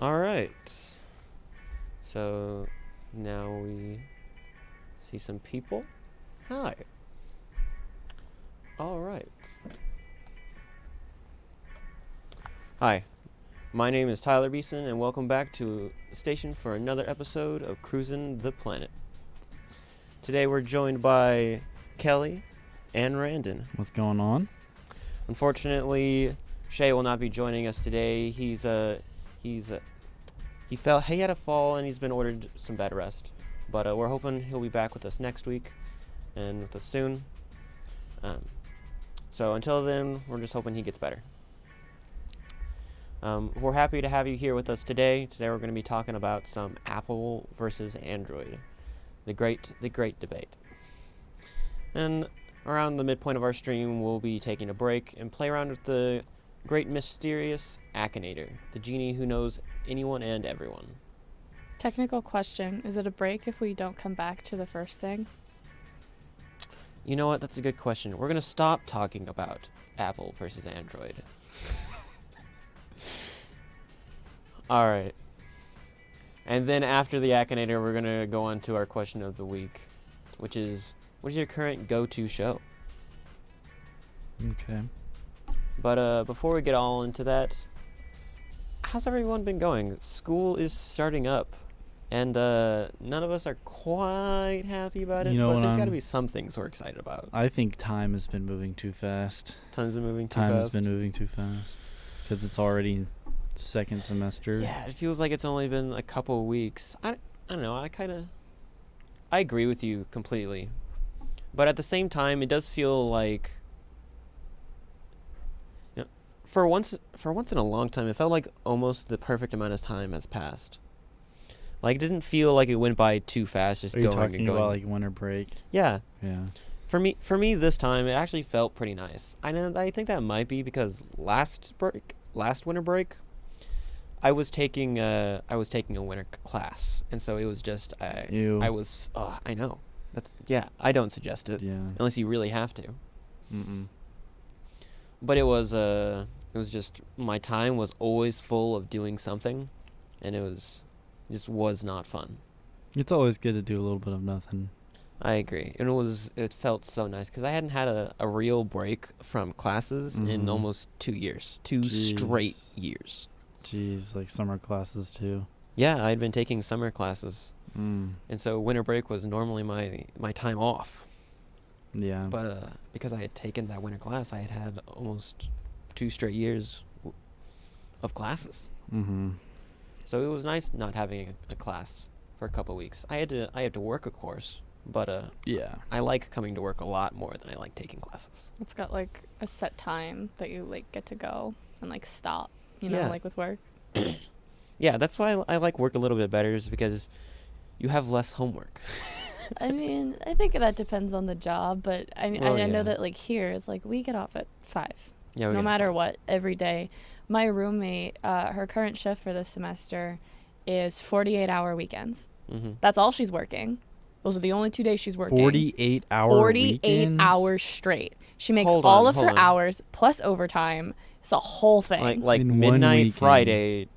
All right. So now we see some people. Hi. All right. Hi. My name is Tyler Beeson, and welcome back to the station for another episode of Crusin the Planet. Today we're joined by Kelly and Randon. What's going on? Unfortunately, Shay will not be joining us today. He had a fall and he's been ordered some bed rest. But we're hoping he'll be back with us next week and with us soon. So until then, we're just hoping he gets better. We're happy to have you here with us today. Today we're going to be talking about some Apple versus Android, the great debate. And around the midpoint of our stream, we'll be taking a break and play around with the great mysterious Akinator, the genie who knows anyone and everyone. Technical question, is it a break if we don't come back to the first thing? You know what? That's a good question. We're going to stop talking about Apple versus Android. All right. And then after the Akinator, we're going to go on to our question of the week, which is, what is your current go-to show? Okay. But before we get all into that, how's everyone been going? School is starting up, and none of us are quite happy about it, but there's got to be some things we're excited about. I think time has been moving too fast. Time's been moving too Time fast. has been moving too fast because it's already second semester. Yeah, it feels like it's only been a couple of weeks. I don't know. I agree with you completely, but at the same time, it does feel like, for once in a long time, it felt like almost the perfect amount of time has passed. Like, it doesn't feel like it went by too fast, just going and going. Are you talking about like winter break? Yeah. Yeah. For me, this time it actually felt pretty nice. I think that might be because last winter break, I was taking a winter class, and so it was just I know. I don't suggest it. Yeah. Unless you really have to. Mm-mm. But it was just, my time was always full of doing something, and it was not fun. It's always good to do a little bit of nothing. I agree. And it felt so nice because I hadn't had a real break from classes in almost 2 years. Two straight years. Jeez, like summer classes too. Yeah, I'd been taking summer classes. Mm. And so winter break was normally my time off. Yeah. But because I had taken that winter class, I had almost 2 straight years of classes. Mm-hmm. So it was nice not having a class for a couple of weeks. I had to work, of course, but yeah, I like coming to work a lot more than I like taking classes. It's got like a set time that you like get to go and like stop, Yeah. like with work. Yeah, that's why I like work a little bit better, is because you have less homework. I mean, I think that depends on the job, but I know that like here is like we get off at 5. Yeah, no matter what, every day. My roommate, her current shift for this semester is 48-hour weekends. Mm-hmm. That's all she's working. Those are the only 2 days she's working. 48 weekends? hours straight. She makes Hold all on, of her hours plus overtime. It's a whole thing. Like In 1 midnight weekend. Friday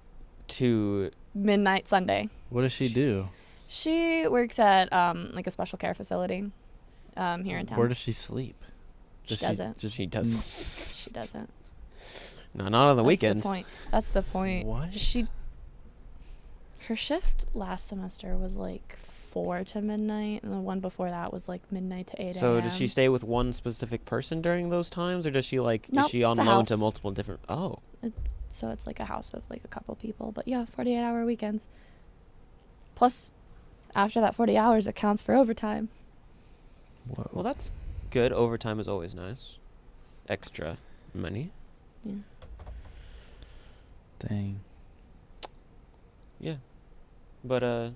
to Midnight Sunday. What does she do? She works at like a special care facility here in town. Where does she sleep? She doesn't. she does. She doesn't. No, not on the weekends. That's the point. What? Her shift last semester was like 4 to midnight, and the one before that was like midnight to 8 a.m. So does she stay with one specific person during those times, or does she Nope, is she on it's a loan house. to multiple different? Oh. So it's like a house of like a couple people. But yeah, 48-hour weekends. Plus, after that 40 hours, it counts for overtime. Whoa. Well, that's good. Overtime is always nice. Extra money. Yeah. Dang. Yeah. But I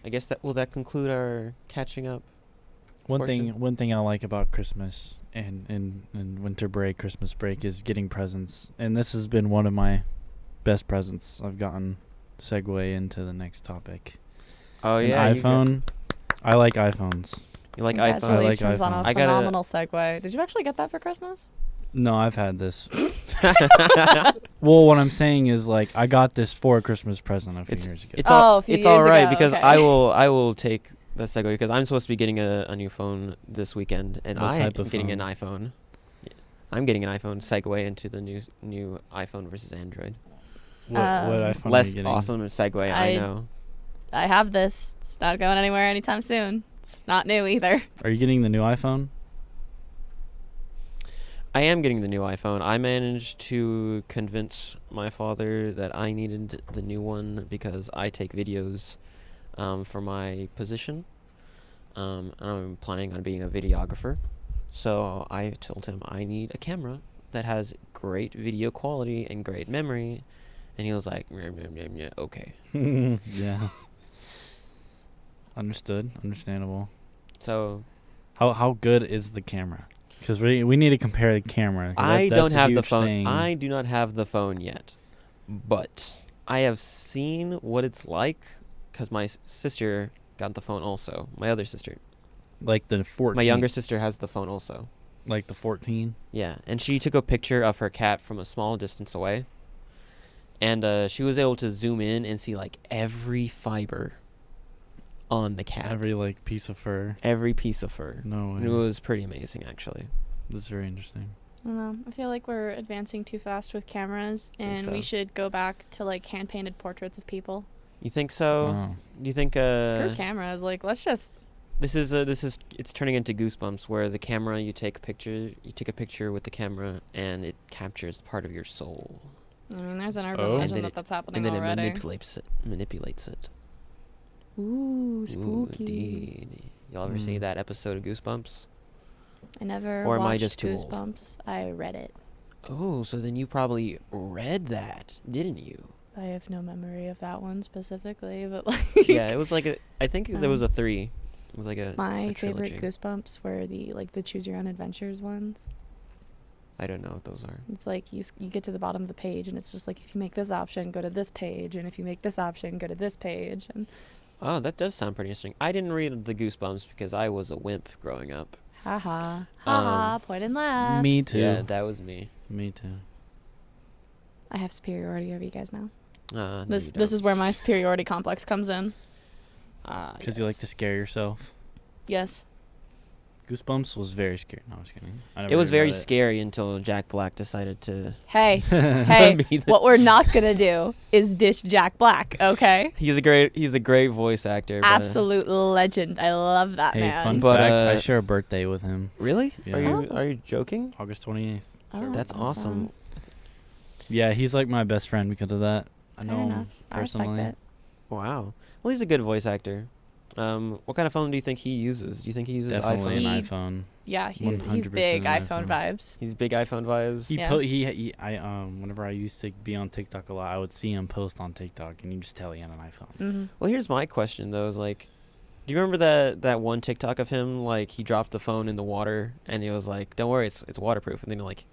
guess will that conclude our catching up? One thing I like about Christmas and winter break, Christmas break, is getting presents. And this has been one of my best presents I've gotten. Segue into the next topic. Oh An yeah, iPhone. I like iPhones. You like iPhones? Congratulations I like on iPhones. a I gotta- phenomenal segue. Did you actually get that for Christmas? No, I've had this. Well, what I'm saying is, like, I got this for a Christmas present a few years ago. It's Oh, all a few it's all years right ago, because okay. I will take the segue because I'm supposed to be getting a new phone this weekend, and What I type am of getting an phone? iPhone. Yeah. I'm getting an iPhone. Segue into the new iPhone versus Android. What iPhone are Less you getting? awesome segue, I know. I have this. It's not going anywhere anytime soon. It's not new either. Are you getting the new iPhone? I am getting the new iPhone. I managed to convince my father that I needed the new one because I take videos for my position. And I'm planning on being a videographer. So I told him I need a camera that has great video quality and great memory. And he was like, okay. Yeah. Understandable. So How good is the camera? Because we need to compare the camera. I That's don't a have the huge phone. thing. I do not have the phone yet, but I have seen what it's like because my sister got the phone also. My other sister, Like the 14. my younger sister, has the phone also. Like the 14. Yeah, and she took a picture of her cat from a small distance away, and she was able to zoom in and see like every fiber on the cat, Every like piece of fur. every piece of fur. No And it way. was pretty amazing, actually. That's very interesting. I don't know. I feel like we're advancing too fast with cameras, Think and we so. should go back to like hand-painted portraits of people. You think so? Oh. Do you think Screw cameras. Like, let's just. This is it's turning into Goosebumps, where the camera you take a picture with the camera and it captures part of your soul, I mean, there's an urban Oh. legend that's happening and then already. it manipulates it. Ooh, Ooh, spooky. indeed. Y'all ever see Mm. that episode of Goosebumps? I never Or am I watched just too old? Goosebumps. I read it. Oh, so then you probably read that, didn't you? I have no memory of that one specifically, but like. Yeah, it was like I think there was a 3. It was like a My a favorite trilogy. Goosebumps were the Choose Your Own Adventures ones. I don't know what those are. It's like you get to the bottom of the page, and it's just like, if you make this option, go to this page, and if you make this option, go to this page. And Oh, that does sound pretty interesting. I didn't read the Goosebumps because I was a wimp growing up. haha, haha, point and laugh. Me too. Yeah, that was me. Me too. I have superiority over you guys now. No, This you this don't. is where my superiority complex comes in. Because you like to scare yourself. Yes. Goosebumps was very scary. No, I was kidding. I never It was even very read it. scary until Jack Black decided to. Hey, hey, be the- what we're not gonna do is dish Jack Black, okay? He's a great voice actor. But, Absolute legend. I love that Hey, man. fun But, fact, I uh, share a birthday with him. Really? Yeah. Are you joking? August 28th. Oh, That's awesome. Yeah, he's like my best friend because of that. I Fair know him enough. I respect personally. it. Wow. Well, he's a good voice actor. What kind of phone do you think he uses? Do you think he uses Definitely iPhone? an He- iPhone. Yeah, he's 100% big iPhone iPhone. vibes. He's big iPhone vibes. He Yeah. whenever I used to be on TikTok a lot, I would see him post on TikTok, and you just tell he had an iPhone. Mm-hmm. Well, here's my question though: is like, do you remember that one TikTok of him? Like he dropped the phone in the water, and he was like, "Don't worry, it's waterproof." And then like,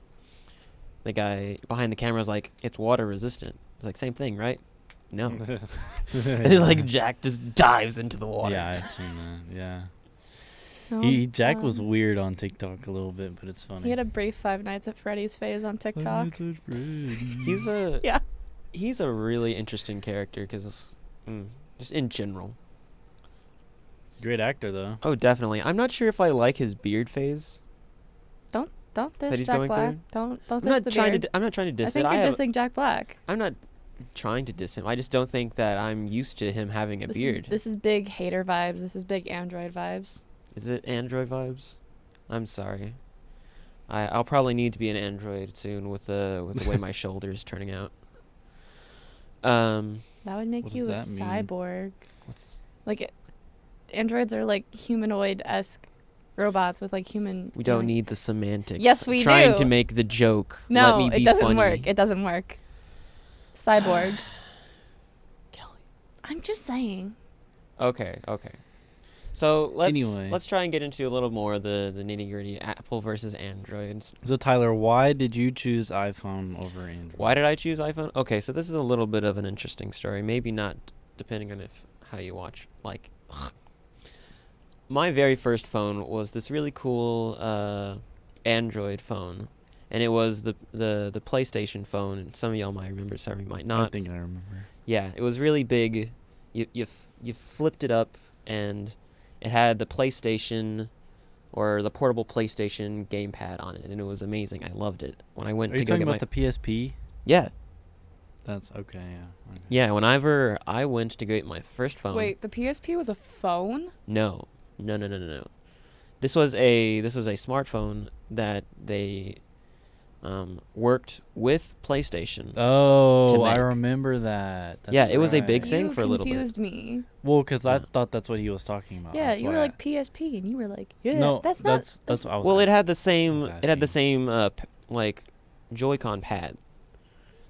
the guy behind the camera was like, "It's water resistant." It's like same thing, right? No. And then like Jack just dives into the water. Yeah, I've seen that. Yeah. No, Jack was weird on TikTok a little bit, but it's funny. He had a brief Five Nights at Freddy's phase on TikTok. He's a Yeah. He's a really interesting character because just in general. Great actor though. Oh, definitely. I'm not sure if I like his beard phase. Don't That diss he's Jack going Black. through? Don't I'm diss not the trying beard. to. I'm not trying to diss I think it. you're dissing Jack Black. I'm not trying to diss him. I just don't think that I'm used to him having a beard. This is big hater vibes. This is big Android vibes. Is it Android vibes? I'm sorry. I'll probably need to be an Android soon with the way my shoulder's turning out. That would make What you a does that mean? cyborg. What's Like, androids are like humanoid-esque robots with like human. we don't feeling. need the semantics. Yes, we trying do. to make the joke. No, Let me be it doesn't funny. work. It doesn't work. Cyborg. Kelly. I'm just saying. Okay. So Anyway. let's try and get into a little more of the nitty gritty Apple versus Androids. So Tyler, why did you choose iPhone over Android? Why did I choose iPhone? Okay, so this is a little bit of an interesting story. Maybe not, depending on how you watch. Like, my very first phone was this really cool Android phone, and it was the PlayStation phone. And some of y'all might remember, some of you might not. I think I remember. Yeah, it was really big. You flipped it up, and it had the PlayStation, or the portable PlayStation gamepad on it, and it was amazing. I loved it. When I went Are to you go talking get about the PSP? yeah, That's okay. Yeah. Okay. yeah. Whenever I went to get my first phone. Wait, the PSP was a phone? No. This was a smartphone that they worked with PlayStation. Oh, I make. remember that. That's Yeah, it was a big right. thing You for a little bit. confused me. Well, because I Yeah. thought that's what he was talking about. Yeah, That's you were why like PSP, and you were like, no, that's not. that's what I was. Well, it asking. had the same. was It had the asking. same like Joy-Con pad.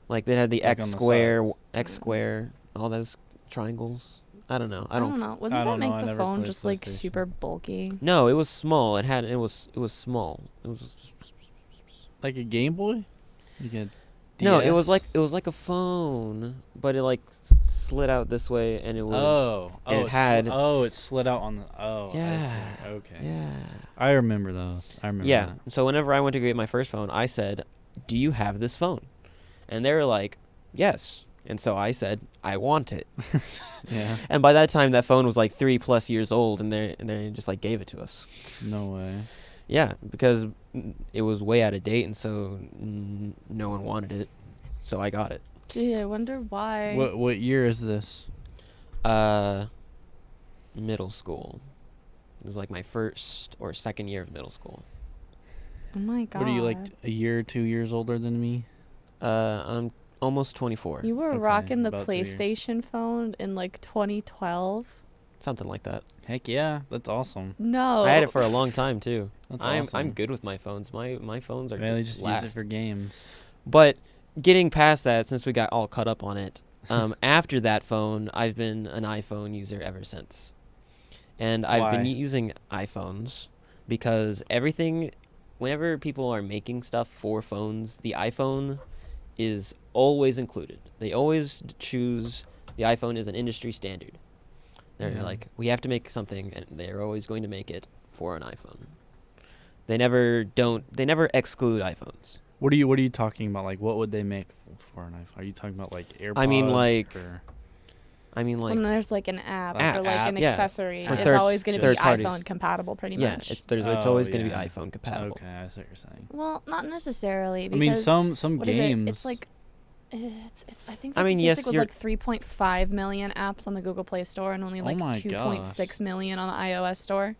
Like they had the Like X on the square, sides. all those triangles. I don't know. I don't know. Wouldn't I that don't know, make I the never phone played just like PlayStation. super bulky? No, it was small. It was small. It was Like a Game Boy. Like a no. It DS? was like a phone, but it like slid out this way, and it would. and it had- it slid out on the. Oh, Yeah. I see. Okay. Yeah. I remember those. I remember. Yeah. that. So whenever I went to get my first phone, I said, "Do you have this phone?" And they were like, "Yes." And so I said, "I want it." Yeah. And by that time, that phone was like 3+ years old, and they just like gave it to us. No way. Yeah, because it was way out of date, and so no one wanted it. So I got it. Gee, I wonder why. What year is this? Middle school. It was like my first or second year of middle school. Oh my god. What are you, like a year, 2 years older than me? I'm almost 24. You were Okay, rocking the about 2 years. PlayStation phone in like 2012? Something like that. Heck yeah, that's awesome. No. Oh. I had it for a long time too. That's I'm awesome. good with my phones. My phones are Really just use last. it for games. But getting past that, since we got all caught up on it, after that phone, I've been an iPhone user ever since. And I've been Why? using iPhones because whenever people are making stuff for phones, the iPhone is always included. They always choose the iPhone as an industry standard. They're Yeah. like, we have to make something, and they're always going to make it for an iPhone. They never exclude iPhones. What are you talking about? Like, what would they make for an iPhone? Are you talking about like AirPods? I mean, like, or- When there's like an app or App, like an yeah. accessory, For it's always going to be third parties. iPhone compatible pretty yeah, much. it's always going to be yeah. iPhone compatible. Okay, I see what you're saying. Well, not necessarily. I Because mean, some what is games. it? It's like, I think the I mean, yes, statistic was like 3.5 million apps on the Google Play Store and only Oh like my 2.6 gosh. million on the iOS store.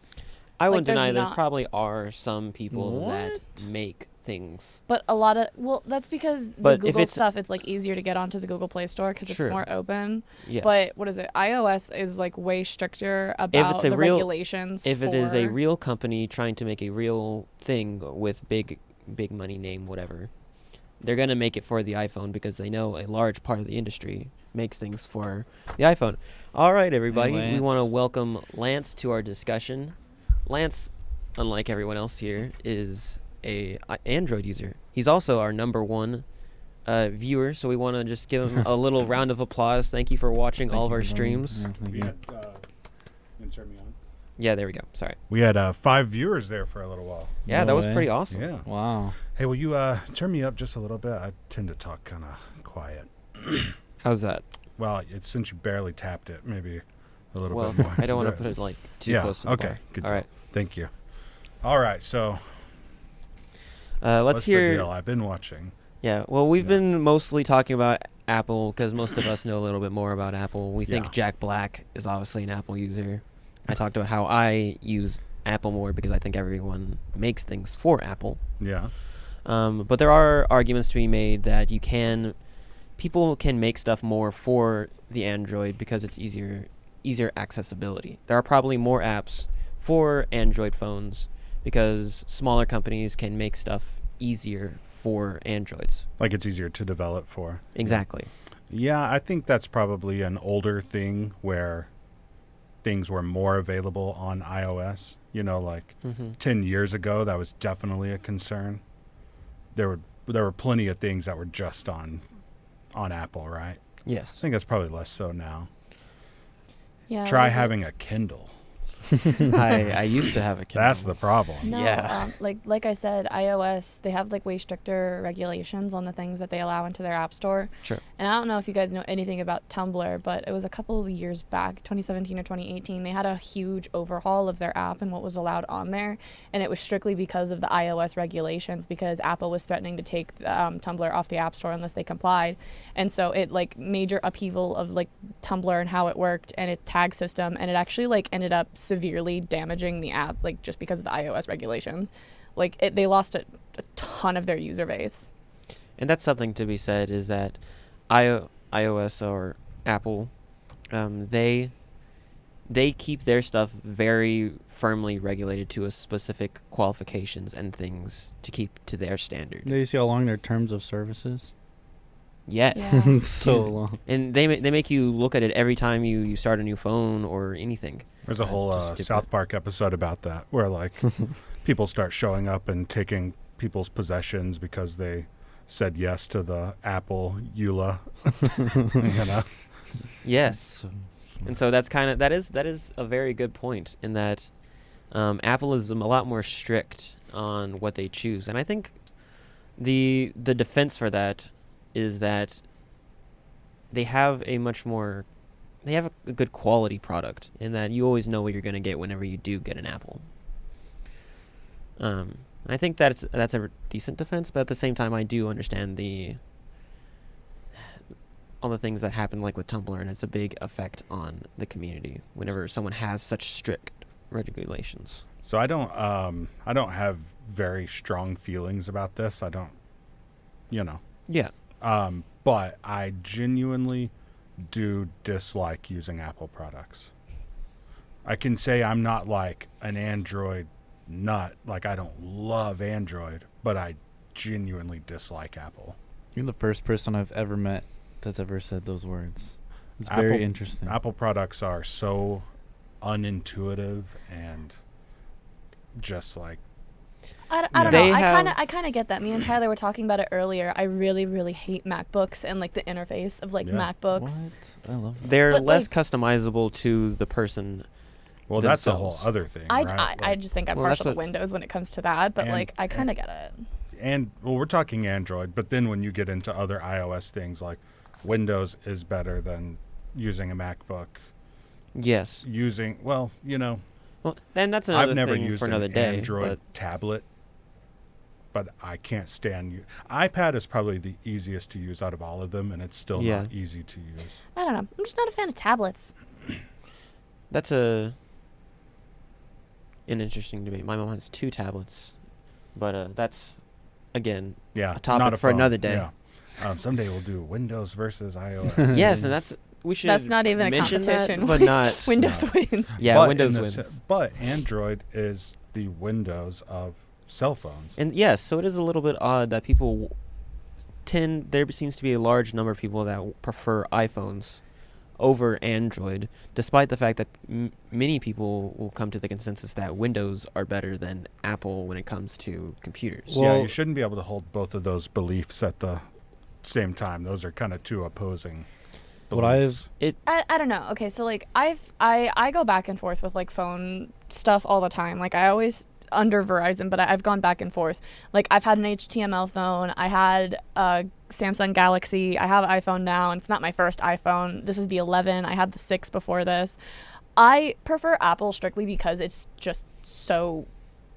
I Like, wouldn't there's deny there not- probably are some people that What? make things. But a lot of that's because the But if Google it's- stuff, it's like easier to get onto the Google Play Store because it's True. more open. Yes. But what is it? iOS is like way stricter about a the real- regulations. if it is a for- real company trying to make a real thing with big money name, whatever, they're going to make it for the iPhone because they know a large part of the industry makes things for the iPhone. All right, everybody. Hey, we want to Lance. welcome Lance to our discussion. Lance, unlike everyone else here, is a Android user. He's also our number one viewer, so we want to just give him a little round of applause. Thank you for watching all of our streams. We had, insert me on. Yeah, there we go. Sorry. We had 5 viewers there for a little while. Yeah, No that was way. pretty awesome. Yeah. Wow. Hey, will you turn me up just a little bit? I tend to talk kind of quiet. How's that? Well, since you barely tapped it, maybe a little Well, bit more. I don't want to put it like too yeah, close to the okay. bar. Good All deal. right. Thank you. All right, so Let's what's the hear. deal? I've been watching. Yeah. Well, we've Yeah. been mostly talking about Apple because most of us know a little bit more about Apple. We think Yeah. Jack Black is obviously an Apple user. I talked about how I use Apple more because I think everyone makes things for Apple. Yeah. But there are arguments to be made that people can make stuff more for the Android because it's easier accessibility. There are probably more apps for Android phones because smaller companies can make stuff easier for Androids. Like it's easier to develop for. Exactly. Yeah, I think that's probably an older thing where things were more available on iOS. You know, like 10 years ago, that was definitely a concern. There were plenty of things that were just on Apple, right? I Yes. think that's probably less so now. Yeah, Try was it- having a Kindle. I used to have a Kindle. That's the problem. No, Yeah. like I said, iOS, they have like way stricter regulations on the things that they allow into their app store. Sure. And I don't know if you guys know anything about Tumblr, but it was a couple of years back, 2017 or 2018, they had a huge overhaul of their app and what was allowed on there. And it was strictly because of the iOS regulations, because Apple was threatening to take Tumblr off the app store unless they complied. And so it like major upheaval of like Tumblr and how it worked and its tag system, and it actually like ended up severely damaging the app, like just because of the iOS regulations. Like they lost a ton of their user base. And that's something to be said, is that iOS or Apple, they keep their stuff very firmly regulated to a specific qualifications and things to keep to their standard. Do you see how long their terms of service is? Yes. Yeah. It's so Dude. long. And they make you look at it every time you start a new phone or anything. There's a whole Just skip South it. Park episode about that, where like people start showing up and taking people's possessions because they said yes to the Apple EULA. You know? Yes. So, And so that is a very good point, in that Apple is a lot more strict on what they choose. And I think the defense for that is that they have a good quality product, in that you always know what you're going to get whenever you do get an Apple. And I think that's a decent defense, but at the same time, I do understand all the things that happen, like with Tumblr, and it's a big effect on the community whenever someone has such strict regulations. So I don't have very strong feelings about this. I don't, Yeah. but I genuinely do dislike using Apple products. I can say I'm not like an Android nut, like I don't love Android, but I genuinely dislike Apple. you're the first person I've ever met that's ever said those words. It's Apple- very interesting. Apple products are so unintuitive and just like, I Yeah. don't They know. have- I kind of get that. Me and Tyler were talking about it earlier. I really, really hate MacBooks and like the interface of like Yeah. MacBooks. What? I love that. They're But, less like- customizable to the person. well, that's a whole themselves. other thing, I, right? I just think I'm Well, that's partial to what- Windows when it comes to that, but And- like I kind of get it. And well, we're talking Android, but then when you get into other iOS things, like Windows is better than using a MacBook. Yes. Well, Well, then that's another I've never thing used for an another day. Android tablet, but I can't stand you. iPad is probably the easiest to use out of all of them, and it's still Yeah. not easy to use. I don't know. I'm just not a fan of tablets. That's an interesting debate. My mom has 2 tablets, but that's, again, Yeah, A topic not a for phone. another day. Yeah. Someday we'll do Windows versus iOS. yes, and we should. That's not even a mention that, competition. but not. Windows No. wins. Yeah, But Windows in the wins. But Android is the Windows of cell phones. And yes, so it is a little bit odd that people there seems to be a large number of people that prefer iPhones over Android, despite the fact that many people will come to the consensus that Windows are better than Apple when it comes to computers. Well- Yeah, you shouldn't be able to hold both of those beliefs at the same time. Those are kind of two opposing What beliefs. I don't know. Okay, so like I go back and forth with like phone stuff all the time. Like I always under Verizon, but I've gone back and forth. Like I've had an HTML phone. I had a Samsung Galaxy. I have an iPhone now, and it's not my first iPhone. This is the 11. I had the 6 before this. I prefer Apple strictly because it's just so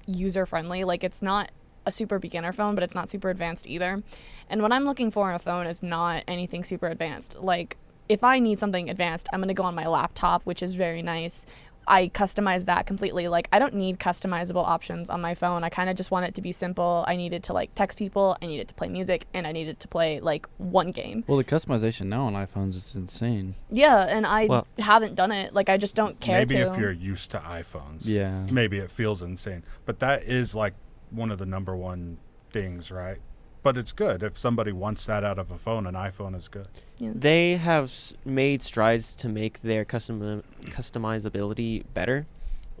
user friendly. Like it's not a super beginner phone, but it's not super advanced either. And what I'm looking for in a phone is not anything super advanced. Like if I need something advanced, I'm going to go on my laptop, which is very nice. I customize that completely. Like I don't need customizable options on my phone. I kind of just want it to be simple. I need it to like text people, I need it to play music, and I need it to play like one game. Well, the customization now on iPhones is insane. Yeah, and I Well- haven't done it. Like I just don't care Maybe to. if you're used to iPhones, Yeah. maybe it feels insane. But that is like one of the number one things, right? But it's good. If somebody wants that out of a phone, an iPhone is good. Yeah. They have made strides to make their customizability better,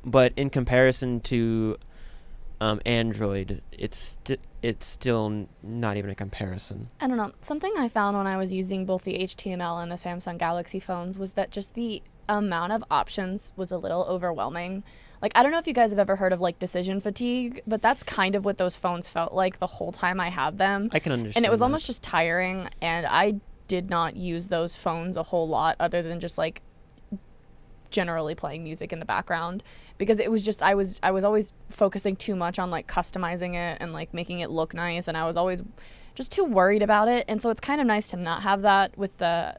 but in comparison to Android, it's still not even a comparison. I don't know. Something I found when I was using both the HTML and the Samsung Galaxy phones was that just the amount of options was a little overwhelming. Like, I don't know if you guys have ever heard of like decision fatigue, but that's kind of what those phones felt like the whole time I had them. I can understand. And it was that. almost just tiring, and I did not use those phones a whole lot other than just like generally playing music in the background, because it was just I was always focusing too much on like customizing it and like making it look nice, and I was always just too worried about it. And so it's kind of nice to not have that with the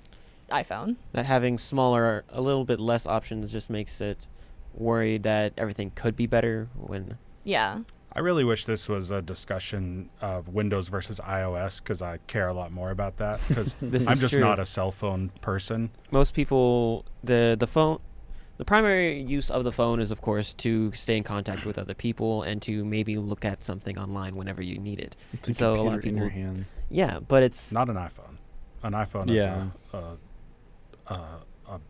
iPhone. That having smaller, a little bit less options just makes it worried that everything could be better when... Yeah. I really wish this was a discussion of Windows versus iOS, because I care a lot more about that, because I'm just not a cell phone person. Most people, the primary use of the phone is, of course, to stay in contact with other people and to maybe look at something online whenever you need it. It's a so a lot computer of people, in your hand. Yeah, but it's Not an iPhone. An iPhone Yeah. is a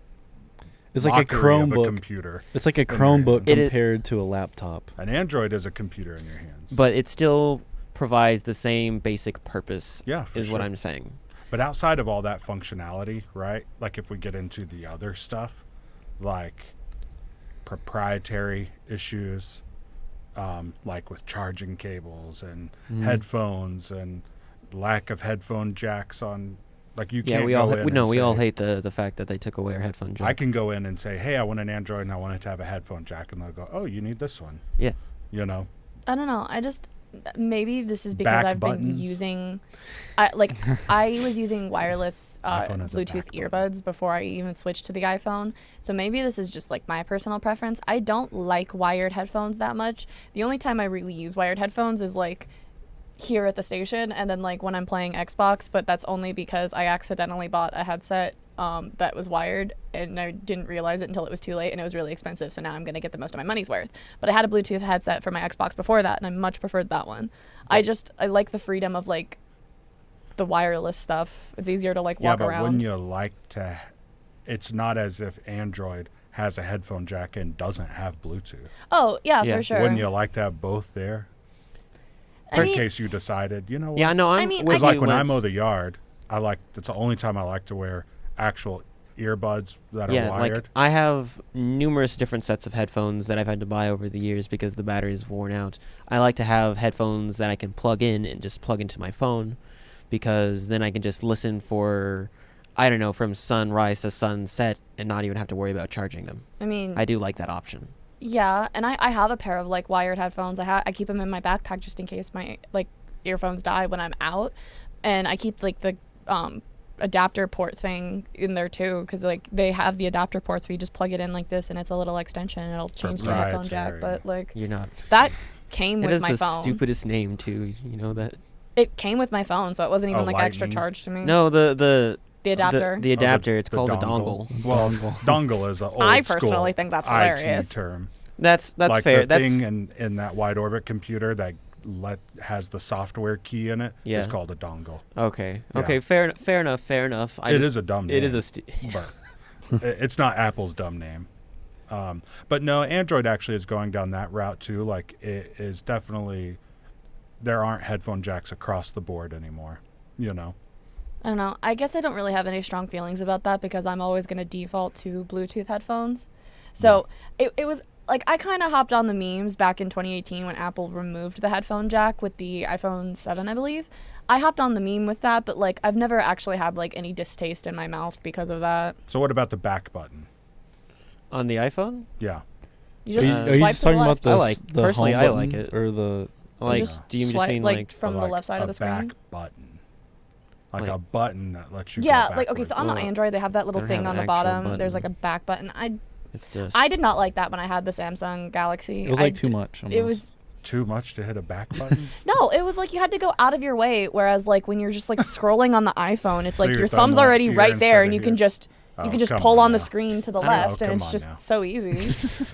It's like a mockery of Chromebook. computer. It's like a in your Chromebook hand. compared to a laptop. An Android is a computer in your hands. but it still provides the same basic purpose. Yeah, for is what sure. I'm saying. But outside of all that functionality, right? Like if we get into the other stuff, like proprietary issues, like with charging cables and headphones and lack of headphone jacks on, like you Yeah, can't we go all in and we all say- hate the fact that they took away our headphone jack. I can go in and say, hey, I want an Android and I want it to have a headphone jack, and they'll go, oh, you need this one. Yeah. You know? I don't know. I just maybe this is because Back I've been buttons. using, I was using wireless iPhone has a Bluetooth back earbuds before I even switched to the iPhone. So maybe this is just like my personal preference. I don't like wired headphones that much. The only time I really use wired headphones is like here at the station, and then like when I'm playing Xbox, but that's only because I accidentally bought a headset that was wired, and I didn't realize it until it was too late, and it was really expensive, so now I'm going to get the most of my money's worth. But I had a Bluetooth headset for my Xbox before that, and I much preferred that one. I like the freedom of like the wireless stuff. It's easier to like walk yeah, but around. wouldn't you like to... It's not as if Android has a headphone jack and doesn't have Bluetooth. Oh, yeah, Yeah. for sure. Wouldn't you like to have both there? I In mean, case you decided, you know what? Yeah, no, I mean, with Because like you, when I Lance. mow the yard, that's the only time I like to wear actual earbuds that are wired. Like I have numerous different sets of headphones that I've had to buy over the years because the battery is worn out. I like to have headphones that I can plug in and just plug into my phone, because then I can just listen for, I don't know, from sunrise to sunset and not even have to worry about charging them. I mean, I do like that option. yeah, and I have a pair of like wired headphones. I keep them in my backpack just in case my like earphones die when I'm out, and I keep like the adapter port thing in there too, because like they have the adapter ports where you just plug it in like this, and it's a little extension, and it'll change to a headphone jack. Proprietary. But like You're not. that came It with has my the phone. stupidest name too. You know that? It came with my phone, so it wasn't even Oh, like extra Lightning. charge to me. No, the adapter. The adapter. It's the called dongle. a dongle. Well, dongle is an old I school personally think that's IT hilarious. term. That's like fair. the That's thing in that wide orbit computer that has the software key in it. Yeah. It's called a dongle. okay. Yeah. Okay, fair enough. It is a dumb name. It is but it's not Apple's dumb name. But no, Android actually is going down that route too. Like it is definitely, there aren't headphone jacks across the board anymore. You know. I don't know. I guess I don't really have any strong feelings about that because I'm always going to default to Bluetooth headphones. So it was like I kind of hopped on the memes back in 2018 when Apple removed the headphone jack with the iPhone 7, I believe. I hopped on the meme with that, but like I've never actually had like any distaste in my mouth because of that. So what about the back button? on the iPhone. Yeah. You just Are Are you swipe just to the talking about left. the I like- the personally, home I button like it. or the Like, just do you just swipe, mean like like from the like left side of the screen? back button, like Like- a button that lets you. Yeah, go like okay, so on the Well, Android they have that little they don't thing have on an the actual bottom. There's like button. a back button. it's just I did not like that when I had the Samsung Galaxy. it was like too much. It was too much to hit a back button. no, it was like you had to go out of your way. Whereas like when you're just like scrolling on the iPhone, it's So like your your thumb thumb's went already here right there, instead and of you can here. just Oh, you can just come pull on the now. screen to the I don't know, left, and come it's on just now. so easy.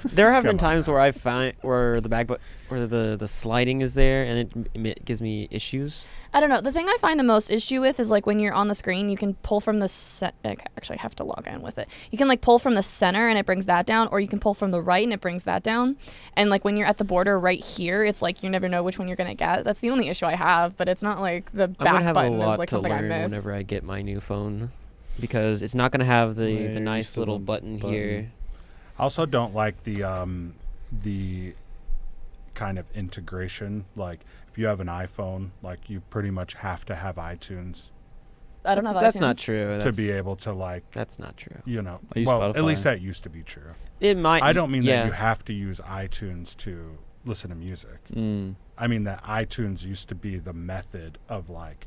there have Come been times on. where I find where the back where the sliding is there and it gives me issues. I don't know. The thing I find the most issue with is like when you're on the screen, you can pull from the actually I have to log in with it. You can like pull from the center and it brings that down, or you can pull from the right and it brings that down. And like when you're at the border right here, it's like you never know which one you're gonna get. That's the only issue I have, but it's not like the I'm gonna back have a button is lot like to something I learn miss. whenever I get my new phone. because it's not going to have Yeah, the you're nice used to little the button button. here. I also don't like the kind of integration. Like if you have an iPhone, like you pretty much have to have iTunes I don't know. That's not true. to be able to like, That's not true. you know. I use Well, at Spotify. least that used to be true. It might. I don't mean yeah. that you have to use iTunes to listen to music. Mm, I mean that iTunes used to be the method of like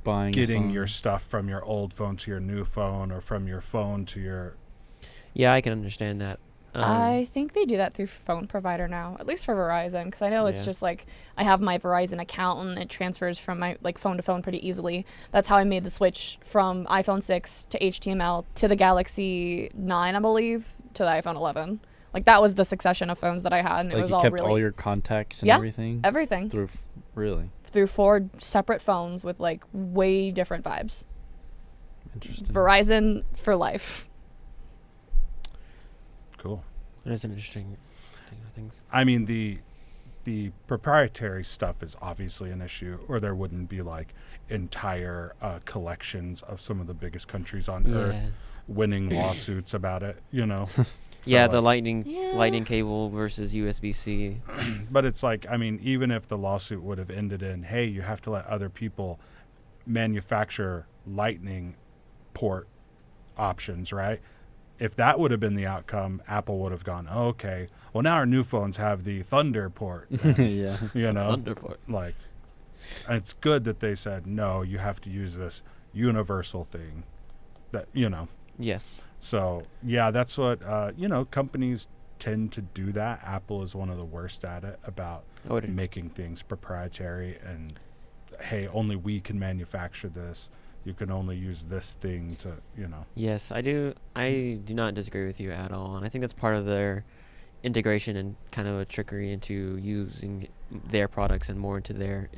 buying a getting song. your stuff from your old phone to your new phone, or from your phone to your. Yeah, I can understand that. I think they do that through phone provider now, at least for Verizon, because I know it's Yeah. just like I have my Verizon account and it transfers from my like phone to phone pretty easily. That's how I made the switch from iPhone 6 to HTML to the Galaxy 9, I believe, to the iPhone 11. Like that was the succession of phones that I had, and Like it was you all kept really all your contacts and Yeah. everything everything through. Really through 4 separate phones with like way different vibes. interesting. Verizon for life. Cool. It is an interesting thing of things. I mean the proprietary stuff is obviously an issue, or there wouldn't be like entire collections of some of the biggest countries on earth Yeah. winning lawsuits about it, you know. Yeah, So, the like, lightning cable versus USB-C. but it's like, I mean, even if the lawsuit would have ended in, hey, you have to let other people manufacture lightning port options, right? If that would have been the outcome, Apple would have gone, oh, okay, well, now our new phones have the Thunder port, Yeah. you know. Thunderport. Like, and it's good that they said, no, you have to use this universal thing that, you know. Yes. So, yeah, that's what, you know, companies tend to do that. Apple is one of the worst at it, about I would making things proprietary and, hey, only we can manufacture this. You can only use this thing to, you know. Yes, I do. I do not disagree with you at all, and I think that's part of their integration and kind of a trickery into using their products and more into their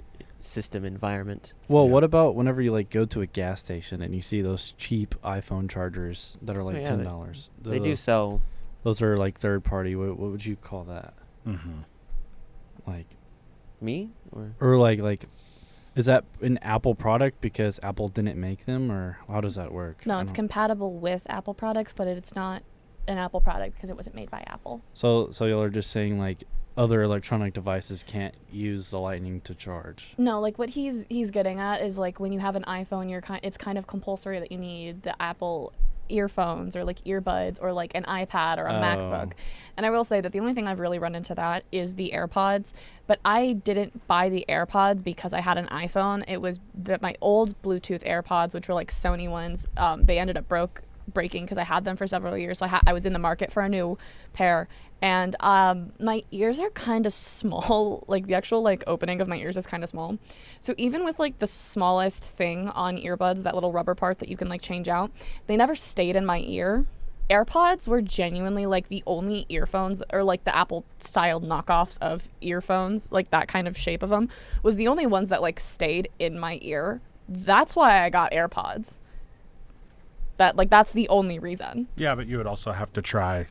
system environment. Well, Yeah. what about whenever you like go to a gas station and you see those cheap iPhone chargers that are like yeah, $10? They do sell. Those are like third party. What would you call that? Mm-hmm. Like Me or or like is that an Apple product because Apple didn't make them, or how does that work? No, I it's don't- compatible with Apple products, but it's not an Apple product because it wasn't made by Apple. So y'all are just saying like other electronic devices can't use the lightning to charge. No, like what he's getting at is like when you have an iPhone, it's kind of compulsory that you need the Apple earphones or like earbuds or like an iPad or a MacBook. And I will say that the only thing I've really run into that is the AirPods, but I didn't buy the AirPods because I had an iPhone. It was that my old Bluetooth AirPods, which were like Sony ones, they ended up breaking because I had them for several years. So I was in the market for a new pair, and my ears are kind of small. Like the actual like opening of my ears is kind of small. So even with like the smallest thing on earbuds, that little rubber part that you can like change out, they never stayed in my ear. AirPods were genuinely like the only earphones, or like the Apple styled knockoffs of earphones, like that kind of shape of them, was the only ones that like stayed in my ear. That's why I got AirPods. That's the only reason. Yeah, but you would also have to try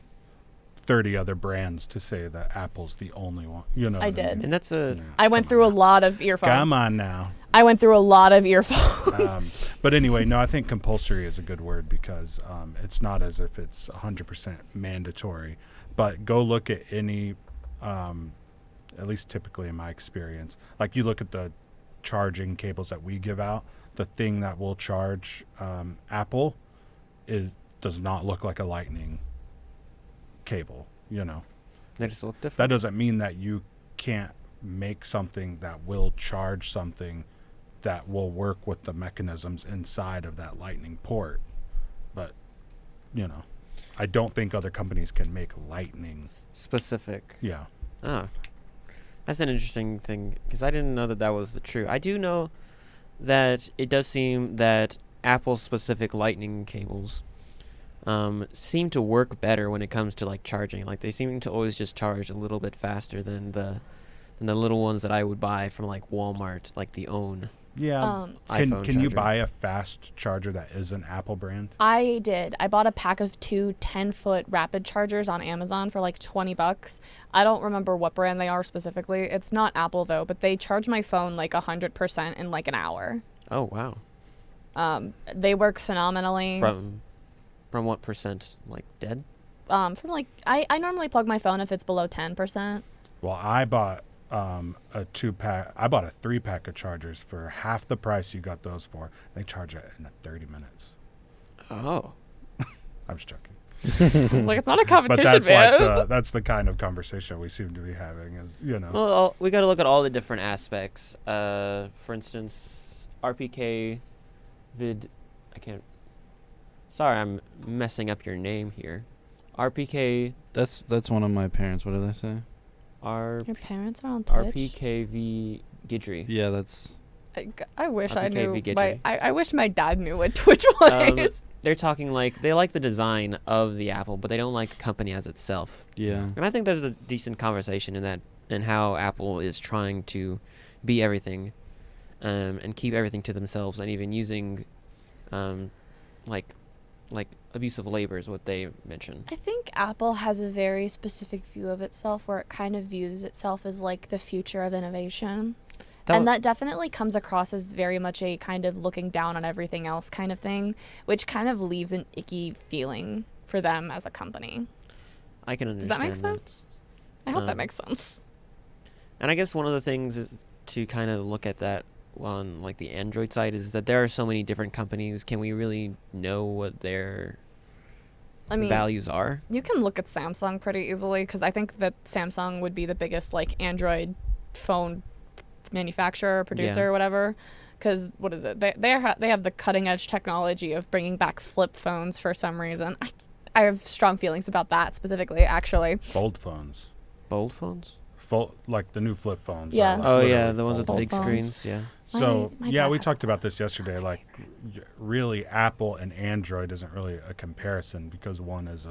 30 other brands to say that Apple's the only one. You know, I what did. mean? and that's a Yeah, I went come through a on lot of earphones. now. Come on now. I went through a lot of earphones. But anyway, no, I think compulsory is a good word because it's not as if it's 100% mandatory. But go look at any, at least typically in my experience, like you look at the charging cables that we give out, the thing that will charge Apple does not look like a lightning cable, you know. they just look different. That doesn't mean that you can't make something that will charge something that will work with the mechanisms inside of that lightning port. But, you know, I don't think other companies can make lightning. Specific. Yeah. Oh, that's an interesting thing because I didn't know that that was the true. I do know that it does seem that Apple's specific lightning cables seem to work better when it comes to like charging. Like they seem to always just charge a little bit faster than the little ones that I would buy from like Walmart, like the OWN Yeah. iPhone Can you charger. buy a fast charger that is an Apple brand? I did. I bought a pack of 2 10-foot rapid chargers on Amazon for like $20. I don't remember what brand they are specifically. It's not Apple though, but they charge my phone like 100% in like an hour. Oh wow. They work phenomenally. From what percent? Like dead? From like I normally plug my phone if it's below 10%. Well, I bought a 2-pack. I bought a 3-pack of chargers for half the price you got those for. They charge it in 30 minutes. Oh. I'm just joking. It's like, it's not a competition, But that's man. that's the kind of conversation we seem to be having. Is Well, we got to look at all the different aspects. For instance, RPK vid. I can't. Sorry, I'm messing up your name here. RPK. That's one of my parents. What did I say? Your parents are on Twitch? RPKV Gidry. Yeah, that's. I wish I knew. RPKV I wish my dad knew what Twitch was. They're talking like they like the design of the Apple, but they don't like the company as itself. Yeah. And I think there's a decent conversation in that, and how Apple is trying to be everything, and keep everything to themselves, and even using, like abusive labor is what they mention. I think Apple has a very specific view of itself where it kind of views itself as like the future of innovation. And that definitely comes across as very much a kind of looking down on everything else kind of thing, which kind of leaves an icky feeling for them as a company. I can Does understand that make sense? I hope that makes sense. And I guess one of the things is to kind of look at that on like the Android side is that there are so many different companies. Can we really know what their values are? You can look at Samsung pretty easily because I think that Samsung would be the biggest like Android phone manufacturer, producer, whatever. Because what is it? They have the cutting edge technology of bringing back flip phones for some reason. I have strong feelings about that specifically, actually. Fold phones. Fold phones? Like the new flip phones. Yeah. Oh yeah, the ones with the fold big phones. screens. Yeah. So My yeah, dad we has talked about those. this yesterday. Like, really, Apple and Android isn't really a comparison because one is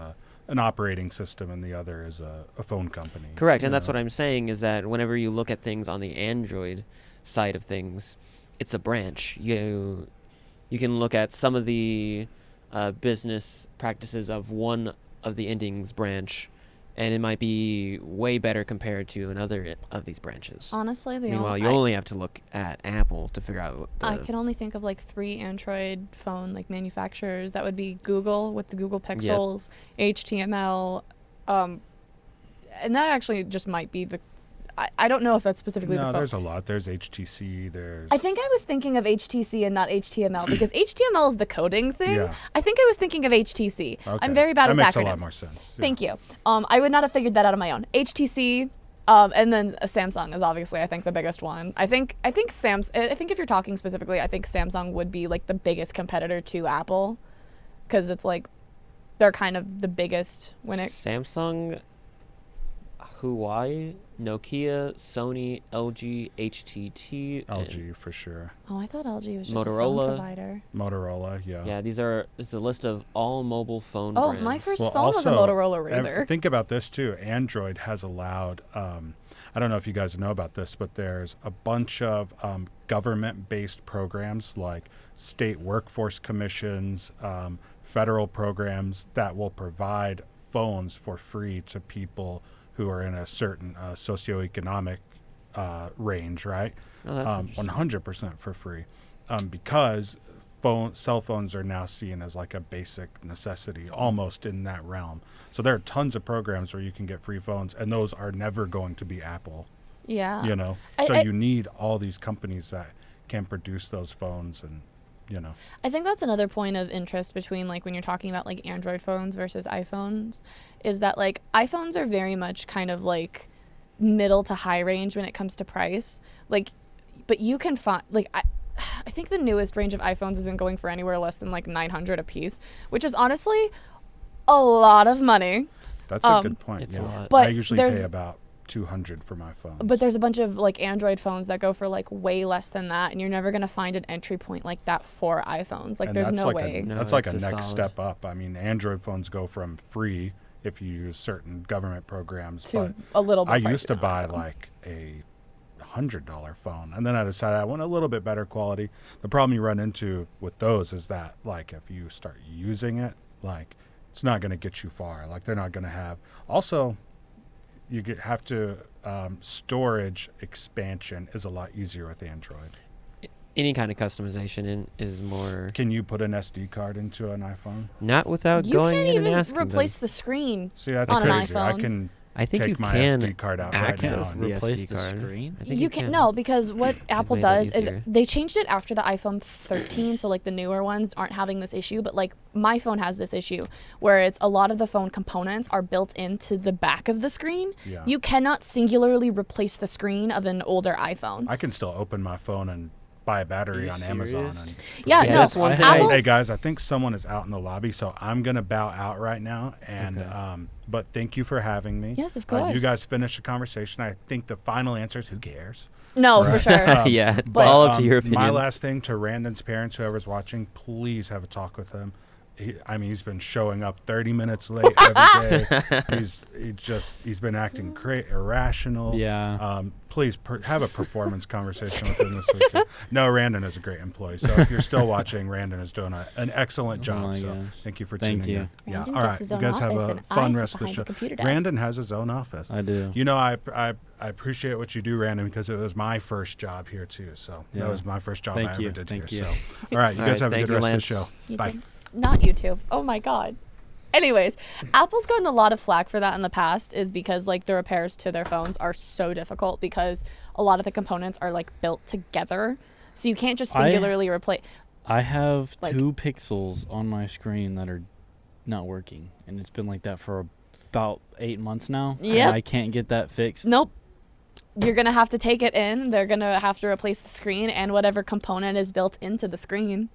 an operating system and the other is a phone company. Correct, and that's what I'm saying is that whenever you look at things on the Android side of things, it's a branch. You can look at some of the business practices of one of the endings branch, and it might be way better compared to another of these branches. Honestly, Meanwhile, you only have to look at Apple to figure out what I can only think of like 3 Android phone like manufacturers. That would be Google with the Google Pixels, HTML, and that actually just might be the. I don't know if that's specifically the No, phone. there's a lot. There's HTC. There's. I think I was thinking of HTC and not HTML because HTML is the coding thing. Yeah. I think I was thinking of HTC. Okay. I'm very bad that with makes acronyms. a lot more sense. Yeah. Thank you. I would not have figured that out on my own. HTC, and then Samsung is obviously I think the biggest one. I think if you're talking specifically, I think Samsung would be like the biggest competitor to Apple, because it's like they're kind of the biggest when it. Samsung, Huawei, Nokia, Sony, LG, HTT, LG for sure. Oh, I thought LG was just a Motorola. phone provider. Motorola, yeah. Yeah, this is a list of all mobile phone Oh, brands. my first Well, phone was a also, Motorola Razr. Think about this too. Android has allowed. I don't know if you guys know about this, but there's a bunch of government-based programs like state workforce commissions, federal programs that will provide phones for free to people who are in a certain socioeconomic range, right? Oh, that's interesting. 100% for free, because cell phones are now seen as like a basic necessity, almost in that realm. So there are tons of programs where you can get free phones, and those are never going to be Apple. Yeah. You know, so you need all these companies that can produce those phones, and I think that's another point of interest between like when you're talking about like Android phones versus iPhones, is that like iPhones are very much kind of like middle to high range when it comes to price. Like, but you can find like I think the newest range of iPhones isn't going for anywhere less than like $900 a piece, which is honestly a lot of money. That's a good point. It's a lot. But I usually pay about $200 for my phone. But there's a bunch of like Android phones that go for like way less than that, and you're never gonna find an entry point like that for iPhones. Like, and there's that's no like way. That's like a it's next solid. step up. I mean, Android phones go from free if you use certain government programs, To but a little bit I used pricier to than buy iPhone. like a $100 phone, and then I decided I want a little bit better quality. The problem you run into with those is that like if you start using it, like it's not going to get you far. Like they're not going to have. Also, have to storage expansion is a lot easier with Android. any kind of customization is more. Can you put an SD card into an iPhone? Not without You going can't in and even asking replace them. the screen. See, that's On an crazy. I iPhone. can I think take you my can SD card out right access now. the Replace SD the card. screen? I think You can no, because what Apple made that does is easier. they changed it after the iPhone 13, so like the newer ones aren't having this issue, but like my phone has this issue where it's a lot of the phone components are built into the back of the screen. Yeah. You cannot singularly replace the screen of an older iPhone. I can still open my phone and buy a battery Are on you Amazon. serious? And Yeah, Yeah, no. that's one thing Apple's, Hey guys, I think someone is out in the lobby, so I'm gonna bow out right now. And Okay. but thank you for having me. Yes, of You course. guys finish the conversation. I think the final answer is who cares. no, for sure. Yeah, But- all up to your opinion. My last thing to Randon's parents, whoever's watching, please have a talk with him. He's been showing up 30 minutes late every day. He's been acting irrational. Yeah. Please have a performance conversation with him this weekend. No, Randon is a great employee. So if you're still watching, Randon is doing an excellent job. my So gosh. thank you for Thank tuning you. in. Yeah. Randon All gets right. his You own guys have office a and I fun sit rest of the behind show. a computer desk. Randon has his own office. I do. You know, I appreciate what you do, Randon, because it was my first job here too. So Yeah. that was my first job Thank I you. ever did Thank here. you. So all right, you All guys right, have a thank good you, rest Lance. of the show. You Bye. did. Not YouTube. Oh my god. Anyways, Apple's gotten a lot of flack for that in the past is because like the repairs to their phones are so difficult because a lot of the components are like built together. So you can't just singularly replace. I have like- 2 pixels on my screen that are not working, and it's been like that for about 8 months now. Yep. And I can't get that fixed. Nope. You're going to have to take it in. They're going to have to replace the screen and whatever component is built into the screen.